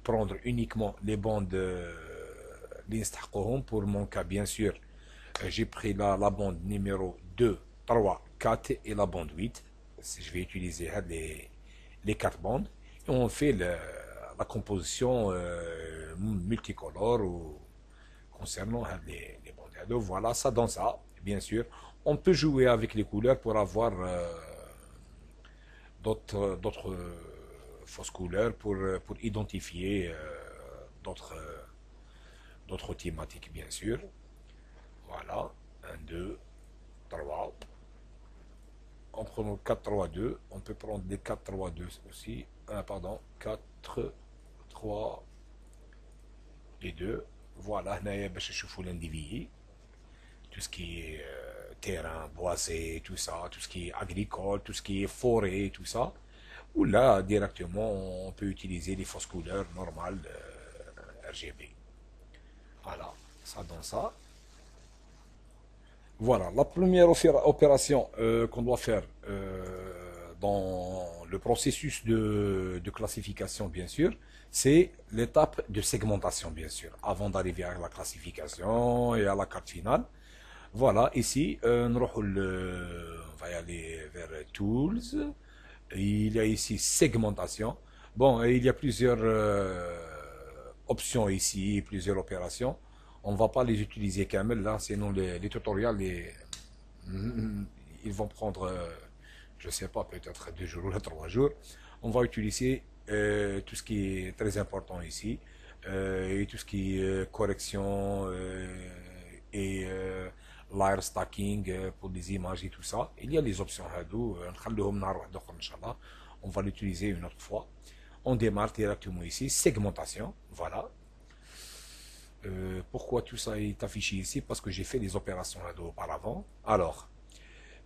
prendre uniquement les bandes pour mon cas, bien sûr. J'ai pris la bande numéro 2, 3, 4 et la bande 8. Je vais utiliser les 4 bandes. Et on fait la composition multicolore ou concernant les bandes. Donc voilà, ça donne ça, bien sûr. On peut jouer avec les couleurs pour avoir d'autres fausses couleurs pour identifier d'autres thématiques, bien sûr. Voilà, 1, 2, 3. En prenant 4, 3, 2, on peut prendre des 4, 3, 2 aussi. Pardon, 4, 3 et 2. Voilà, je suis l'individu. Tout ce qui est terrain, boisé, tout ça, tout ce qui est agricole, tout ce qui est forêt, tout ça. Ou là, directement, on peut utiliser les fausses couleurs normales RGB. Voilà, ça donne ça. Voilà, la première opération qu'on doit faire dans le processus de classification, bien sûr, c'est l'étape de segmentation, bien sûr, avant d'arriver à la classification et à la carte finale. Voilà, ici, on va y aller vers Tools. Il y a ici segmentation. Bon, il y a plusieurs options ici, plusieurs opérations. On ne va pas les utiliser quand même là, sinon les tutoriels, ils vont prendre, je ne sais pas, peut-être 2 jours ou 3 jours. On va utiliser tout ce qui est très important ici, et tout ce qui est correction et layer stacking pour les images et tout ça. Il y a les options Hadou, on va l'utiliser une autre fois. On démarre directement ici, segmentation, voilà. Pourquoi tout ça est affiché ici? Parce que j'ai fait des opérations auparavant. Alors,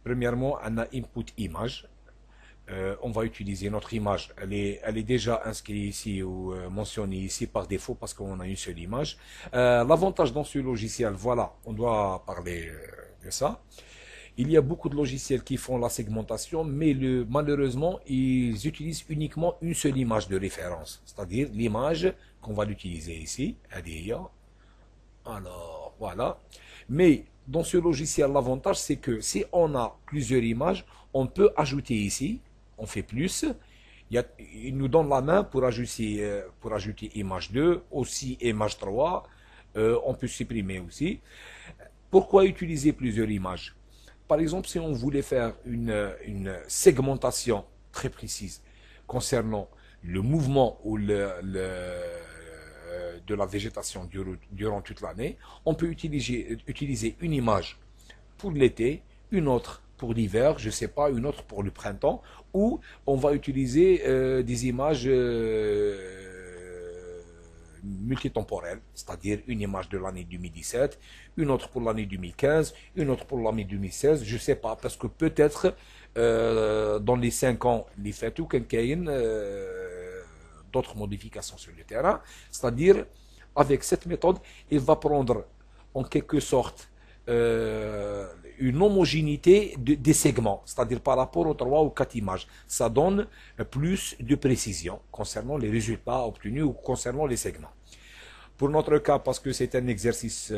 premièrement, on a input image. On va utiliser notre image. Elle est déjà inscrite ici ou mentionnée ici par défaut parce qu'on a une seule image. L'avantage dans ce logiciel, voilà, on doit parler de ça. Il y a beaucoup de logiciels qui font la segmentation, mais malheureusement, ils utilisent uniquement une seule image de référence, c'est-à-dire l'image qu'on va l'utiliser ici. Alors, voilà. Mais dans ce logiciel, l'avantage, c'est que si on a plusieurs images, on peut ajouter ici, on fait plus. Il nous donne la main pour ajouter image 2, aussi image 3. On peut supprimer aussi. Pourquoi utiliser plusieurs images? Par exemple, si on voulait faire une segmentation très précise concernant le mouvement ou de la végétation durant toute l'année, on peut utiliser une image pour l'été, une autre pour l'hiver, je ne sais pas, une autre pour le printemps, ou on va utiliser des images multitemporelles, c'est-à-dire une image de l'année 2017, une autre pour l'année 2015, une autre pour l'année 2016, je ne sais pas, parce que peut-être dans les 5 ans, les fêtes ou quelqu'un d'autres modifications sur le terrain, c'est-à-dire avec cette méthode, il va prendre en quelque sorte une homogénéité des segments, c'est-à-dire par rapport aux 3 ou 4 images. Ça donne plus de précision concernant les résultats obtenus ou concernant les segments. Pour notre cas, parce que c'est un exercice,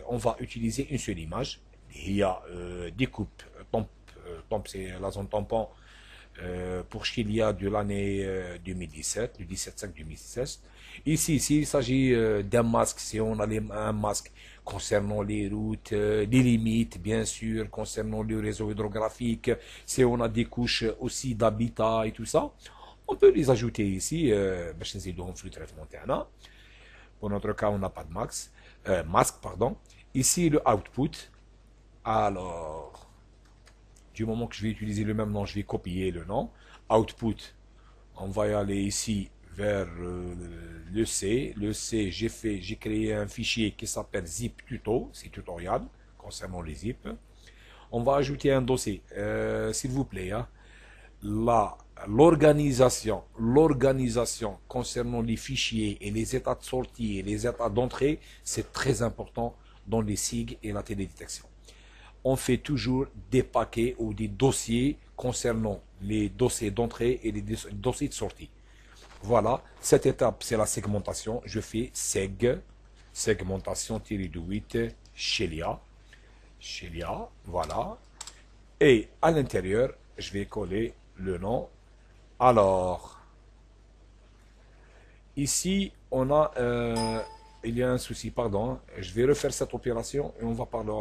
on va utiliser une seule image. Il y a découpe, c'est la zone tampon pour Chilia de l'année 2017, du 17-5-2016. Ici, s'il s'agit d'un masque, si on a un masque concernant les routes, les limites, bien sûr, concernant le réseau hydrographique, si on a des couches aussi d'habitat et tout ça, on peut les ajouter ici, flux de traitement terrain. Pour notre cas, on n'a pas de masque, pardon. Ici, le output. Alors, du moment que je vais utiliser le même nom, je vais copier le nom. Output, on va y aller ici vers le C. Le C, j'ai créé un fichier qui s'appelle zip tuto, c'est tutoriel concernant les zip. On va ajouter un dossier, s'il vous plaît. Hein. L'organisation concernant les fichiers et les états de sortie et les états d'entrée, c'est très important dans les SIG et la télédétection. On fait toujours des paquets ou des dossiers concernant les dossiers d'entrée et les dossiers de sortie. Voilà, cette étape, c'est la segmentation. Je fais seg, segmentation-8, Shelia, voilà. Et à l'intérieur, je vais coller le nom. Alors, ici, on a, il y a un souci, pardon. Je vais refaire cette opération et on va parler,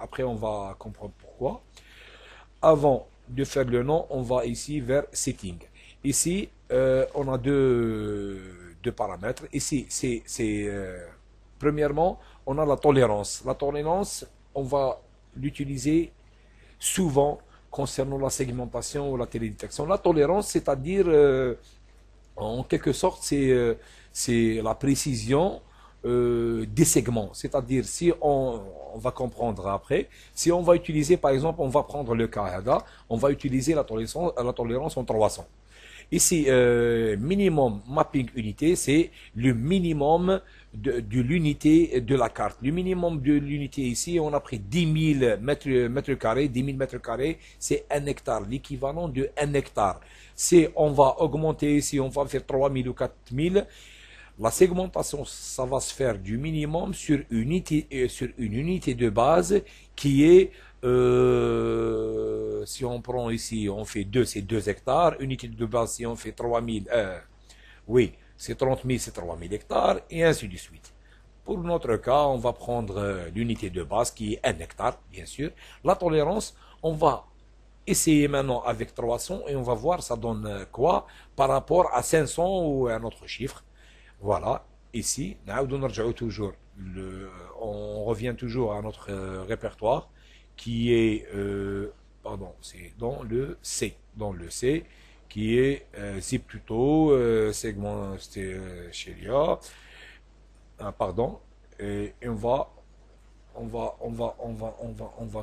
après on va comprendre pourquoi. Avant de faire le nom, on va ici vers Setting. Ici, on a deux paramètres. Ici, premièrement, on a la tolérance. La tolérance, on va l'utiliser souvent concernant la segmentation ou la télédétection. La tolérance, c'est-à-dire, en quelque sorte, c'est la précision des segments. C'est-à-dire, si on va comprendre après, si on va utiliser, par exemple, on va prendre le cas, on va utiliser la tolérance en 300. Ici, minimum mapping unité, c'est le minimum de l'unité de la carte. Le minimum de l'unité ici, on a pris 10 000 mètres carrés. 10 000 mètres carrés, c'est 1 hectare, l'équivalent de 1 hectare. Si on va augmenter ici, on va faire 3 000 ou 4 000. La segmentation, ça va se faire du minimum sur une unité de base qui est, si on prend ici, on fait 2, c'est 2 hectares. Unité de base, si on fait 3000, oui, c'est 30 000, c'est 3000 hectares, et ainsi de suite. Pour notre cas, on va prendre l'unité de base qui est 1 hectare, bien sûr. La tolérance, on va essayer maintenant avec 300 et on va voir ça donne quoi par rapport à 500 ou un autre chiffre. Voilà, ici, on revient toujours à notre répertoire qui est, pardon, c'est dans le C, qui est zip tuto, segment Shelia, pardon, et on va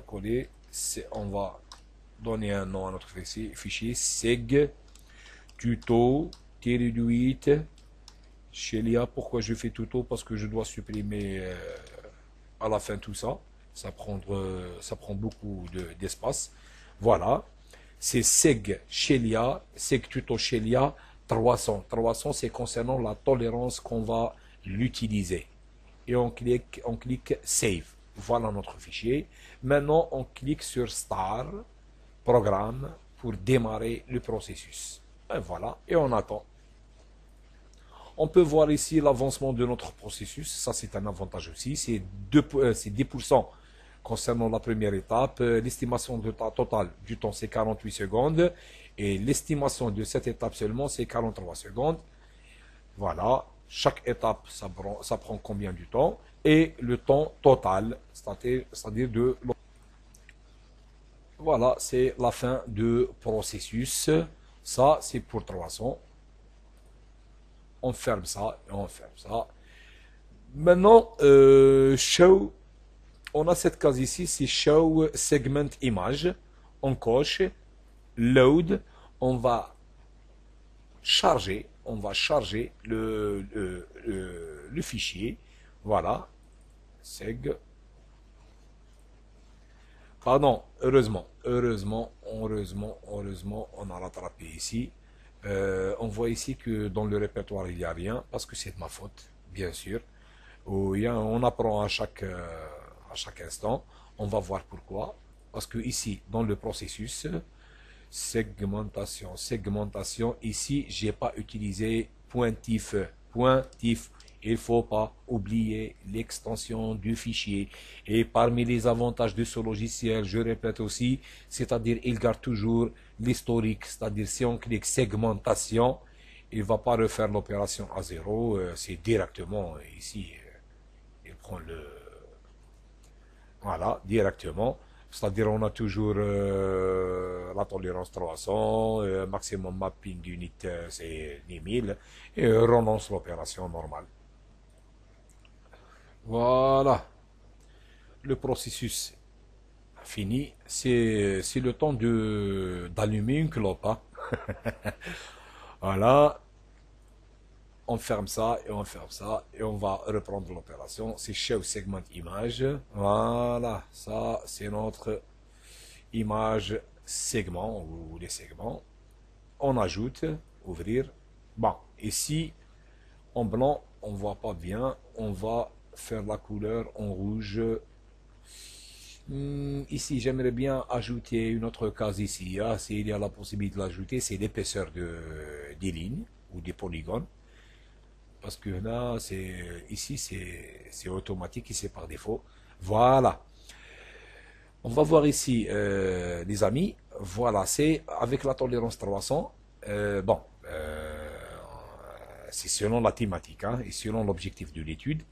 coller, on va donner un nom à notre fichier, seg tuto -8 Shelia. Pourquoi je fais tuto? Parce que je dois supprimer à la fin tout ça. Ça prend beaucoup d'espace. Voilà. C'est seg Shelia, seg tuto Shelia 300. 300, c'est concernant la tolérance qu'on va l'utiliser. Et on clique Save. Voilà notre fichier. Maintenant, on clique sur Start, Programme, pour démarrer le processus. Et voilà. Et on attend. On peut voir ici l'avancement de notre processus. Ça, c'est un avantage aussi. C'est 10% concernant la première étape. L'estimation totale du temps, c'est 48 secondes. Et l'estimation de cette étape seulement, c'est 43 secondes. Voilà. Chaque étape, ça prend combien de temps? Et le temps total, c'est-à-dire de... Voilà, c'est la fin du processus. Ça, c'est pour 300. On ferme ça et on ferme ça. Maintenant, show, on a cette case ici, c'est show segment image. On coche, load, on va charger le fichier. Voilà, Seg. Pardon, heureusement, on a rattrapé ici. On voit ici que dans le répertoire, il n'y a rien, parce que c'est de ma faute, bien sûr. On apprend à chaque instant. On va voir pourquoi. Parce que ici, dans le processus, segmentation, ici, j'ai pas utilisé pointif. Pointif. Il faut pas oublier l'extension du fichier. Et parmi les avantages de ce logiciel, je répète aussi, c'est-à-dire il garde toujours l'historique. C'est-à-dire si on clique segmentation, il va pas refaire l'opération à zéro. C'est directement ici. Il prend le... Voilà, directement. C'est-à-dire on a toujours la tolérance 300, maximum mapping unit c'est 10 000 et relance l'opération normale. Voilà, le processus fini. C'est le temps d'allumer une clope, hein. Voilà, on ferme ça et on ferme ça et on va reprendre l'opération. C'est Show Segment Image. Voilà, ça c'est notre image segment ou les segments. On ajoute, ouvrir. Bon, ici en blanc, on voit pas bien. On va faire la couleur en rouge. Ici, j'aimerais bien ajouter une autre case ici. Ah, s'il y a la possibilité de l'ajouter, c'est l'épaisseur des lignes ou des polygones. Parce que là, ici, c'est automatique et c'est par défaut. Voilà. On va voir ici, les amis. Voilà, c'est avec la tolérance 300. Bon, c'est selon la thématique, hein, et selon l'objectif de l'étude.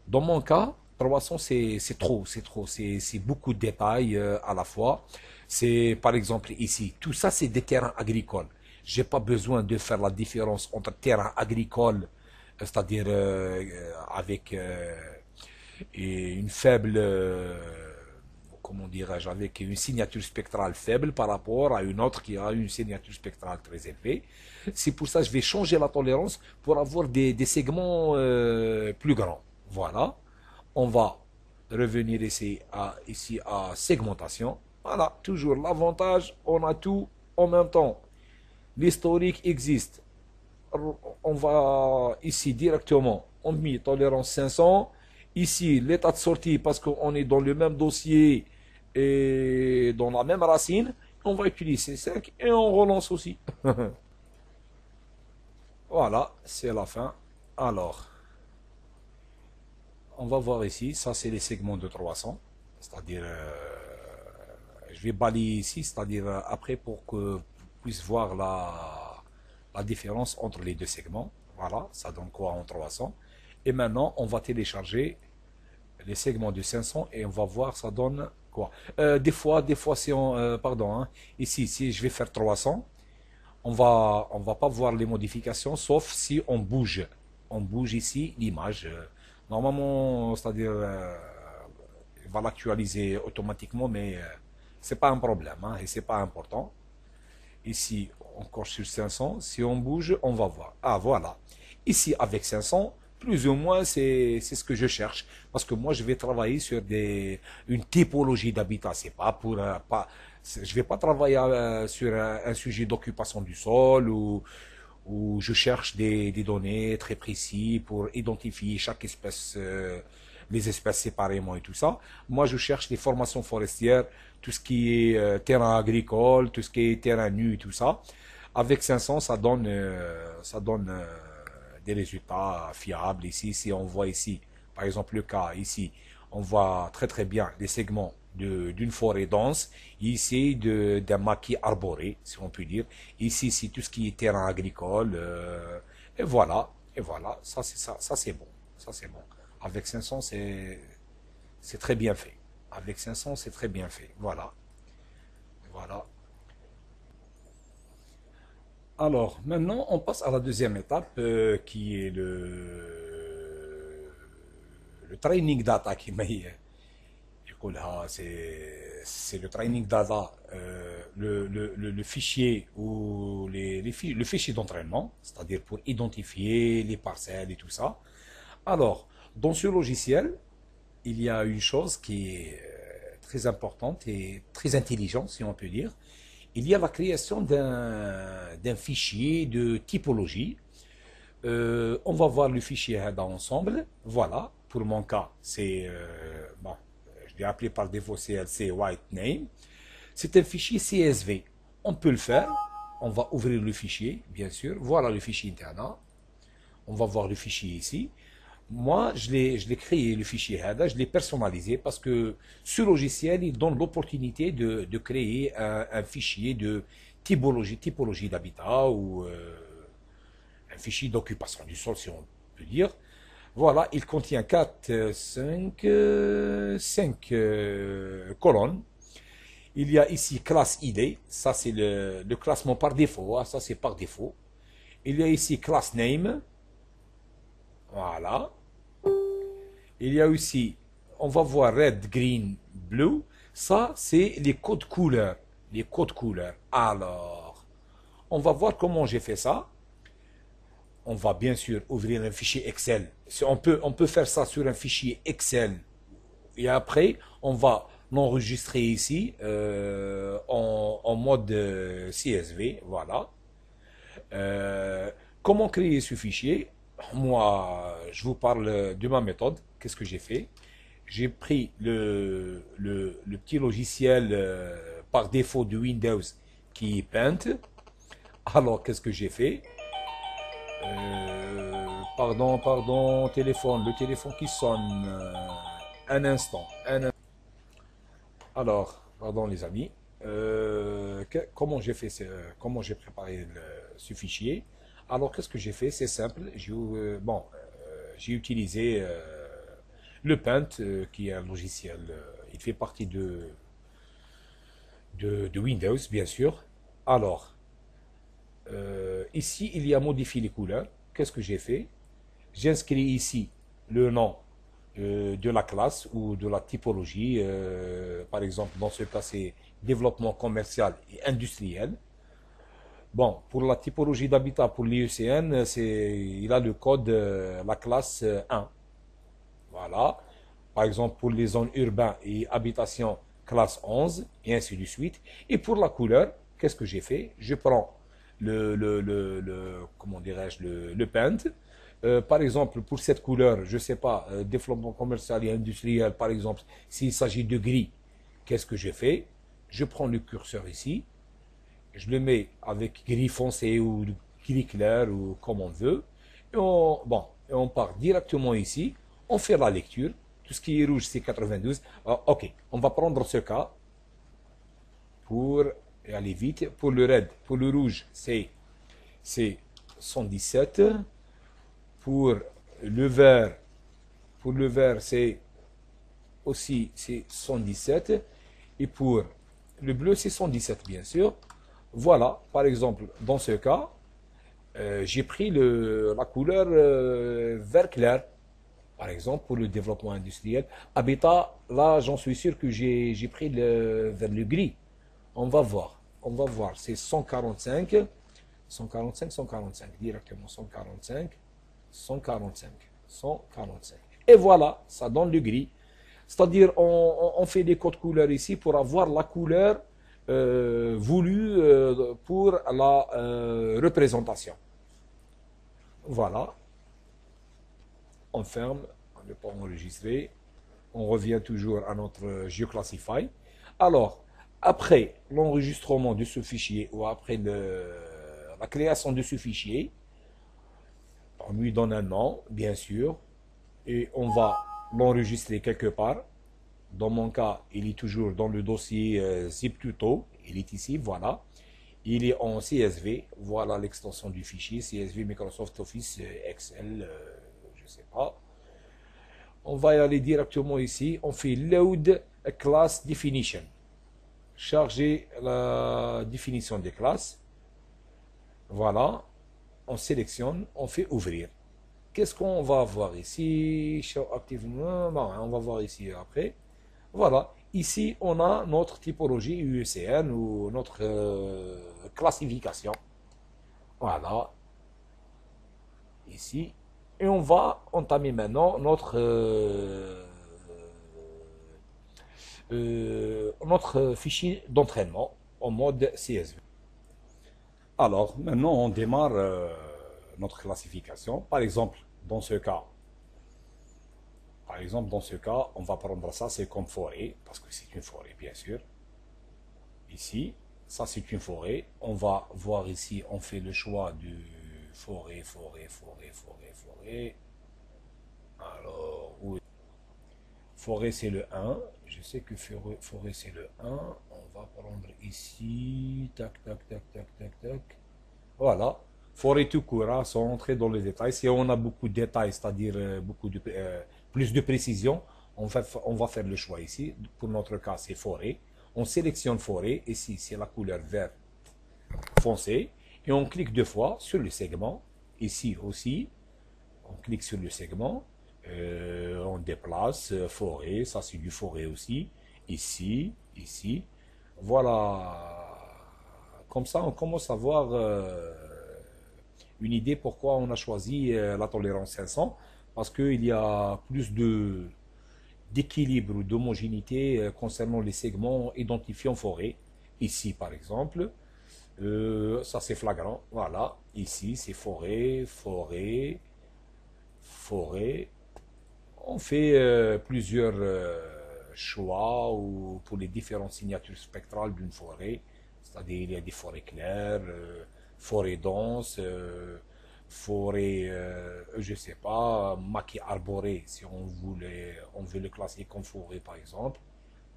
Dans mon cas, 300, c'est beaucoup de détails à la fois. C'est par exemple ici, tout ça c'est des terrains agricoles. J'ai pas besoin de faire la différence entre terrain agricole, c'est-à-dire avec une faible, comment dirais-je, avec une signature spectrale faible par rapport à une autre qui a une signature spectrale très élevée. C'est pour ça que je vais changer la tolérance pour avoir des segments plus grands. Voilà. On va revenir ici à segmentation. Voilà, toujours l'avantage, on a tout en même temps. L'historique existe. On va ici directement, on met tolérance 500. Ici, l'état de sortie, parce qu'on est dans le même dossier et dans la même racine, on va utiliser 5 et on relance aussi. Voilà, c'est la fin. Alors, on va voir ici, ça c'est les segments de 300, c'est-à-dire, je vais balayer ici, c'est-à-dire après pour que vous puissiez voir la différence entre les deux segments. Voilà, ça donne quoi en 300. Et maintenant, on va télécharger les segments de 500 et on va voir ça donne quoi. Des fois si on, pardon, hein, ici, si je vais faire 300, on va pas voir les modifications sauf si on bouge ici l'image. Normalement, c'est-à-dire, il va l'actualiser automatiquement, mais c'est pas un problème, hein, et c'est pas important. Ici, encore sur 500, si on bouge, on va voir. Ah, voilà. Ici, avec 500, plus ou moins, c'est ce que je cherche. Parce que moi, je vais travailler sur une typologie d'habitat. C'est pas pour, je vais pas travailler sur un sujet d'occupation du sol où je cherche des données très précises pour identifier chaque espèce, les espèces séparément et tout ça. Moi, je cherche les formations forestières, tout ce qui est terrain agricole, tout ce qui est terrain nu et tout ça. Avec 500, ça donne des résultats fiables. Ici, si on voit ici, par exemple le cas ici, on voit très très bien les segments d'une forêt dense, ici d'un maquis arboré, si on peut dire. Ici, c'est tout ce qui est terrain agricole. Et voilà, ça c'est bon. Ça c'est bon. Avec 500, c'est très bien fait. Avec 500, c'est très bien fait. Voilà, voilà. Alors, maintenant, on passe à la deuxième étape qui est le training data qui m'a c'est le training data, le fichier ou le fichier d'entraînement, c'est-à-dire pour identifier les parcelles et tout ça. Alors, dans ce logiciel, il y a une chose qui est très importante et très intelligente, si on peut dire. Il y a la création d'un fichier de typologie. On va voir le fichier HEDA ensemble. Voilà, pour mon cas, c'est, bon, je l'ai appelé par défaut CLC White Name. C'est un fichier CSV. On peut le faire. On va ouvrir le fichier, bien sûr. Voilà le fichier internat. On va voir le fichier ici. Moi, je l'ai créé, le fichier HEDA, je l'ai personnalisé parce que ce logiciel, il donne l'opportunité de créer un fichier de typologie d'habitat ou un fichier d'occupation du sol, si on peut dire. Voilà, il contient 4, 5 colonnes. Il y a ici classe ID, ça c'est le classement par défaut, hein, ça c'est par défaut. Il y a ici class name, voilà. Il y a aussi, on va voir red, green, blue. Ça, c'est les codes couleurs. Les codes couleurs. Alors, on va voir comment j'ai fait ça. On va bien sûr ouvrir un fichier Excel. On peut faire ça sur un fichier Excel. Et après, on va l'enregistrer ici en mode CSV. Voilà. Comment créer ce fichier? Moi, je vous parle de ma méthode. Qu'est-ce que j'ai fait? J'ai pris le petit logiciel par défaut de Windows qui est Paint. Alors, qu'est-ce que j'ai fait? Pardon, téléphone, le téléphone qui sonne. Un instant. Alors, pardon les amis. Comment j'ai fait, comment j'ai préparé ce fichier? Alors, qu'est-ce que j'ai fait? C'est simple. J'ai utilisé le Paint, qui est un logiciel. Il fait partie de Windows, bien sûr. Alors, ici, il y a modifié les couleurs. Qu'est-ce que j'ai fait? J'inscris ici le nom de la classe ou de la typologie. Par exemple, dans ce cas, c'est développement commercial et industriel. Bon, pour la typologie d'habitat pour l'IUCN, il a le code, la classe 1. Voilà. Par exemple, pour les zones urbaines et habitations, classe 11, et ainsi de suite. Et pour la couleur, qu'est-ce que j'ai fait? Je prends comment dirais-je, le paint. Par exemple, pour cette couleur, je ne sais pas, développement commercial et industriel, par exemple, s'il s'agit de gris, qu'est-ce que je fais? Je prends le curseur ici, je le mets avec gris foncé ou gris clair ou comme on veut. Et on part directement ici, on fait la lecture. Tout ce qui est rouge, c'est 92. Ok, on va prendre ce cas pour aller vite. Pour le red, pour le rouge, c'est 117. Pour le vert, c'est aussi c'est 117. Et pour le bleu, c'est 117, bien sûr. Voilà, par exemple, dans ce cas, j'ai pris la couleur vert clair. Par exemple, pour le développement industriel. Habitat, là, j'en suis sûr que j'ai pris vers le gris. On va voir. On va voir. C'est 145. 145, 145. Directement 145. 145. 145. Et voilà, ça donne le gris. C'est-à-dire, on fait des codes couleurs ici pour avoir la couleur voulue pour la représentation. Voilà. On ferme, on ne peut pas enregistrer. On revient toujours à notre GeoClassify. Alors, après l'enregistrement de ce fichier ou après la création de ce fichier, on lui donne un nom, bien sûr, et on va l'enregistrer quelque part. Dans mon cas, il est toujours dans le dossier ZipTuto. Il est ici, voilà. Il est en CSV. Voilà l'extension du fichier CSV Microsoft Office Excel. Je ne sais pas. On va y aller directement ici. On fait Load Class Definition. Charger la définition des classes. Voilà. On sélectionne. On fait Ouvrir. Qu'est-ce qu'on va voir ici? Show Active. On va voir ici après. Voilà. Ici, on a notre typologie UECN ou notre classification. Voilà. Ici. Et on va entamer maintenant notre notre fichier d'entraînement en mode CSV. Alors, maintenant, on démarre notre classification. Par exemple, dans ce cas, on va prendre ça, c'est comme forêt, parce que c'est une forêt, bien sûr. Ici, ça c'est une forêt. On va voir ici, on fait le choix du forêt, forêt, forêt, forêt, forêt. Alors, oui. Forêt c'est le 1. Je sais que forêt c'est le 1. On va prendre ici. Tac, tac, tac, tac, tac, tac. Voilà. Forêt tout court, hein, sans entrer dans les détails. Si on a beaucoup de détails, c'est-à-dire plus de précision, on va faire le choix ici. Pour notre cas, c'est forêt. On sélectionne forêt. Ici, c'est la couleur vert foncé. Et on clique deux fois sur le segment. Ici aussi, on clique sur le segment. On déplace forêt. Ça, c'est du forêt aussi. Ici, ici. Voilà. Comme ça, on commence à voir une idée pourquoi on a choisi la tolérance 500. Parce qu'il y a plus d'équilibre ou d'homogénéité concernant les segments identifiés en forêt. Ici, par exemple, ça c'est flagrant. Voilà, ici c'est forêt, forêt, forêt. On fait plusieurs choix ou pour les différentes signatures spectrales d'une forêt. C'est-à-dire il y a des forêts claires, forêts denses, forêt, je sais pas, maquis arboré, si on veut le classer comme forêt par exemple,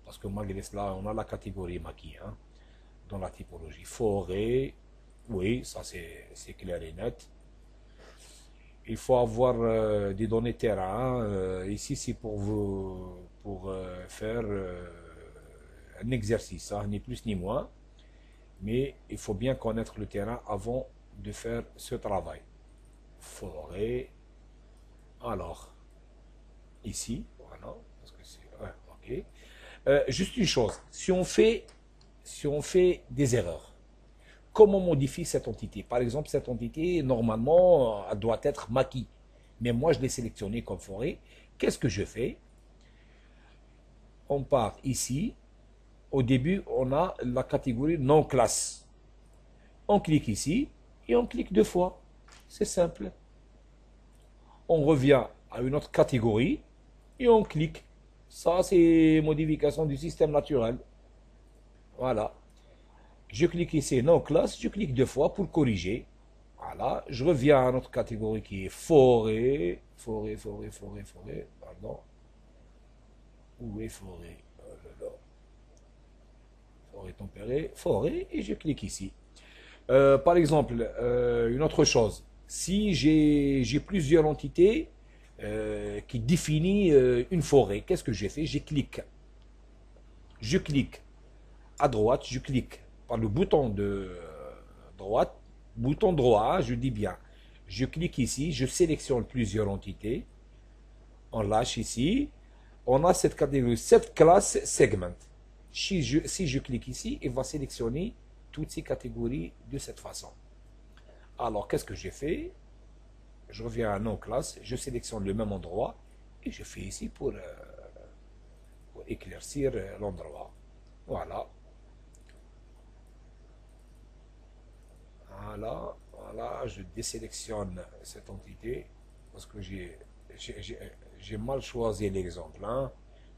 parce que malgré cela, on a la catégorie maquis, hein, dans la typologie. Forêt, oui, ça c'est clair et net. Il faut avoir des données terrain. Ici, c'est pour vous, pour faire un exercice, hein, ni plus ni moins. Mais il faut bien connaître le terrain avant de faire ce travail. Forêt. Alors, ici, voilà, parce que c'est, ouais, ok. Juste une chose, si on fait des erreurs, comment on modifie cette entité? Par exemple, cette entité, normalement, elle doit être maquis. Mais moi, je l'ai sélectionnée comme forêt. Qu'est-ce que je fais? On part ici. Au début, on a la catégorie non classe. On clique ici et on clique deux fois. C'est simple. On revient à une autre catégorie et on clique. Ça, c'est modification du système naturel. Voilà. Je clique ici, non classe, je clique deux fois pour corriger. Voilà. Je reviens à notre catégorie qui est forêt. Forêt, forêt, forêt, forêt. Pardon. Où est forêt? Oh là là. Forêt tempérée. Forêt. Et je clique ici. Par exemple, une autre chose. Si j'ai plusieurs entités qui définissent une forêt, qu'est-ce que j'ai fait? Je clique à droite, je clique par le bouton de droite, bouton droit, hein, je dis bien. Je clique ici, je sélectionne plusieurs entités. On lâche ici. On a cette catégorie, cette classe segment. Si je clique ici, il va sélectionner toutes ces catégories de cette façon. Alors, qu'est-ce que j'ai fait? Je reviens à non-classe, je sélectionne le même endroit et je fais ici pour éclaircir l'endroit. Voilà. Voilà. Voilà. Je désélectionne cette entité parce que j'ai mal choisi l'exemple, hein.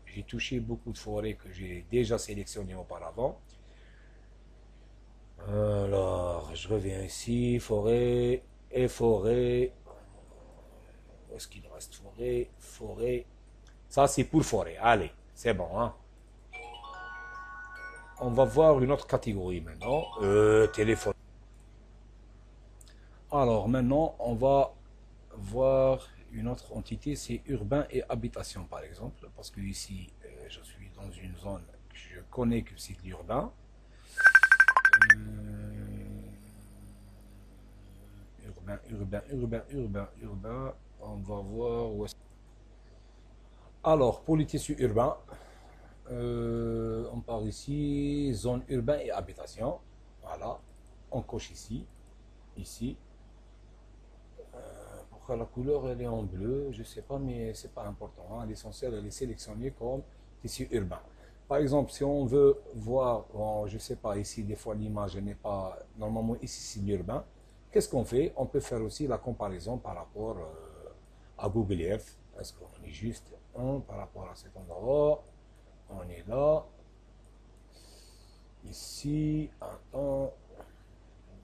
J'ai touché beaucoup de forêts que j'ai déjà sélectionnées auparavant. Alors, je reviens ici, forêt et forêt. Où est-ce qu'il reste? Forêt, forêt. Ça, c'est pour forêt. Allez, c'est bon, hein. On va voir une autre catégorie maintenant. Téléphone. Alors, maintenant, on va voir une autre entité, c'est urbain et habitation, par exemple. Parce que ici, je suis dans une zone que je connais que c'est l'urbain. Urbain, urbain, urbain, urbain, urbain. On va voir où est-ce. Alors, pour les tissus urbains, on part ici, zone urbain et habitation. Voilà. On coche ici, ici. Pourquoi la couleur elle est en bleu? Je sais pas, mais c'est pas important, hein. L'essentiel, elle est sélectionnée comme tissu urbain. Par exemple, si on veut voir, bon, je sais pas, ici, des fois, l'image n'est pas, normalement, ici, c'est l'urbain. Qu'est-ce qu'on fait? On peut faire aussi la comparaison par rapport à Google Earth. Est-ce qu'on est juste par rapport à cet endroit? On est là. Ici, attends,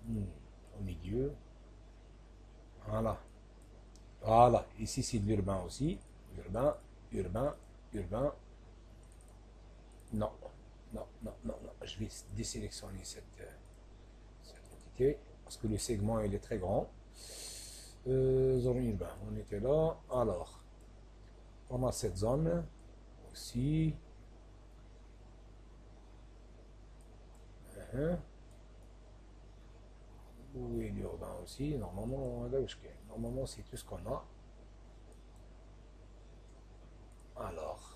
au milieu. Voilà. Voilà. Ici, c'est de l'urbain aussi. Urbain, urbain, urbain. Non, non, non, non, non. Je vais désélectionner cette entité parce que le segment il est très grand. Zone urbain, on était là. Alors, on a cette zone aussi. Hein. Oui, l'urbain aussi. Normalement, c'est tout ce qu'on a. Alors,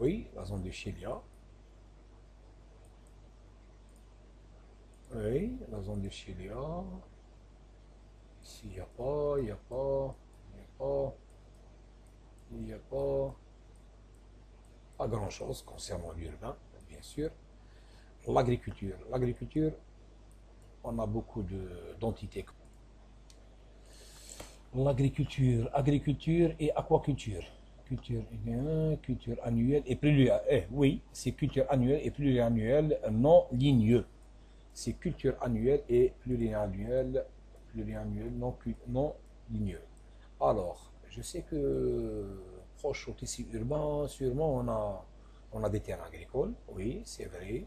oui, la zone de Chilia. Oui, la zone de Chilia. Ici, il n'y a pas, il n'y a pas, il n'y a pas, il n'y a pas grand-chose concernant l'urbain, bien sûr. L'agriculture. L'agriculture, on a beaucoup d'entités. L'agriculture, agriculture et aquaculture. Culture annuelle et pluriannuelle. Oui, c'est culture annuelle et pluriannuelle non ligneux. C'est culture annuelle et pluriannuelle, non ligneux. Alors, je sais que proche au tissu urbain, sûrement on a des terrains agricoles. Oui, c'est vrai.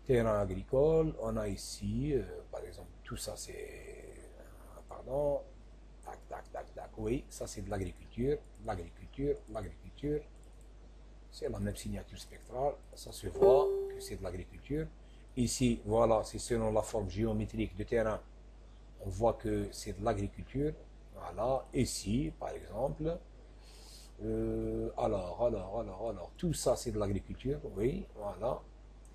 Terrain agricole, on a ici, par exemple, tout ça c'est, pardon, tac, tac, tac, tac, oui, ça c'est de l'agriculture, l'agriculture, l'agriculture, c'est la même signature spectrale, ça se voit que c'est de l'agriculture. Ici, voilà, c'est selon la forme géométrique du terrain, on voit que c'est de l'agriculture, voilà, ici, par exemple, alors, tout ça c'est de l'agriculture, oui, voilà,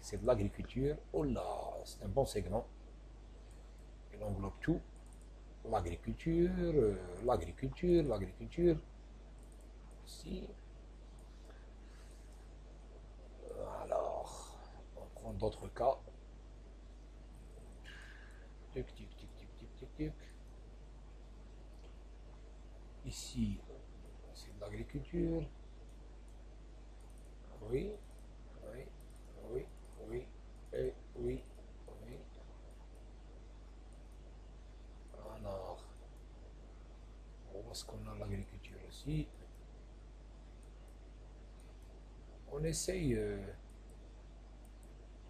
c'est de l'agriculture. Oh là, c'est un bon segment. Il englobe tout. L'agriculture, l'agriculture, l'agriculture. Si. Alors, on prend d'autres cas. Tic, tic, tic, tic, tic, tic, tic. Ici, c'est de l'agriculture. Oui, oui, oui, oui, et oui, oui. Alors, on voit ce qu'on a l'agriculture aussi. On essaye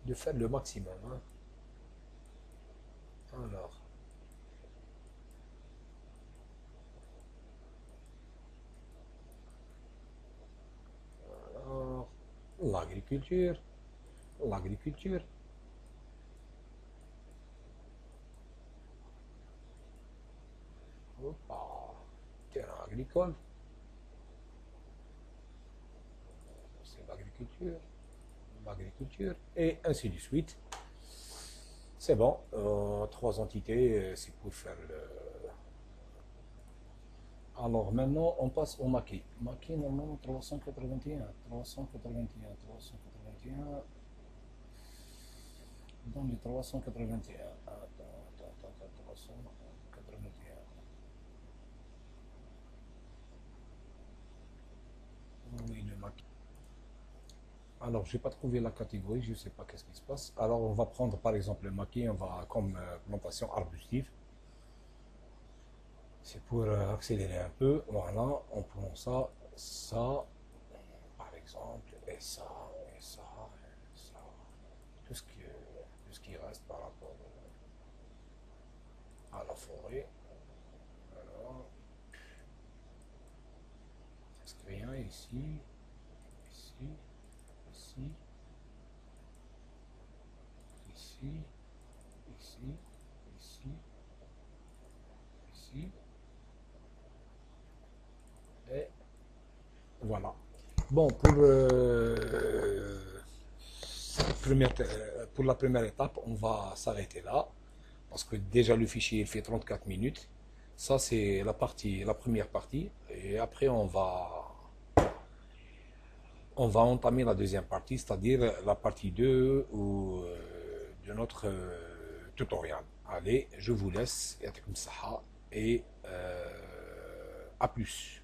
de faire le maximum. Hein. Alors, alors, l'agriculture, l'agriculture. Hoppa. Terrain agricole, c'est l'agriculture, l'agriculture, et ainsi de suite. C'est bon, trois entités, c'est pour faire le... Alors maintenant, on passe au maquis. Maquis, normalement, 381, 381, 381, dans les 381. Attends, 381. Oui, le maquis. Alors, je n'ai pas trouvé la catégorie, je ne sais pas qu'est-ce qui se passe. Alors, on va prendre par exemple le maquis, on va comme plantation arbustive. C'est pour accélérer un peu. Voilà, on prend ça, ça, par exemple, et ça, et ça, et ça. Tout ce qui reste par rapport à la forêt. Alors, est-ce qu'il y a rien ici, ici, ici, ici, ici, ici, ici, et voilà. Bon, pour la première étape, on va s'arrêter là. Parce que déjà le fichier il fait 34 minutes. Ça c'est la première partie. Et après on va entamer la deuxième partie, c'est-à-dire la partie 2 de notre tutoriel. Allez, je vous laisse, et à plus.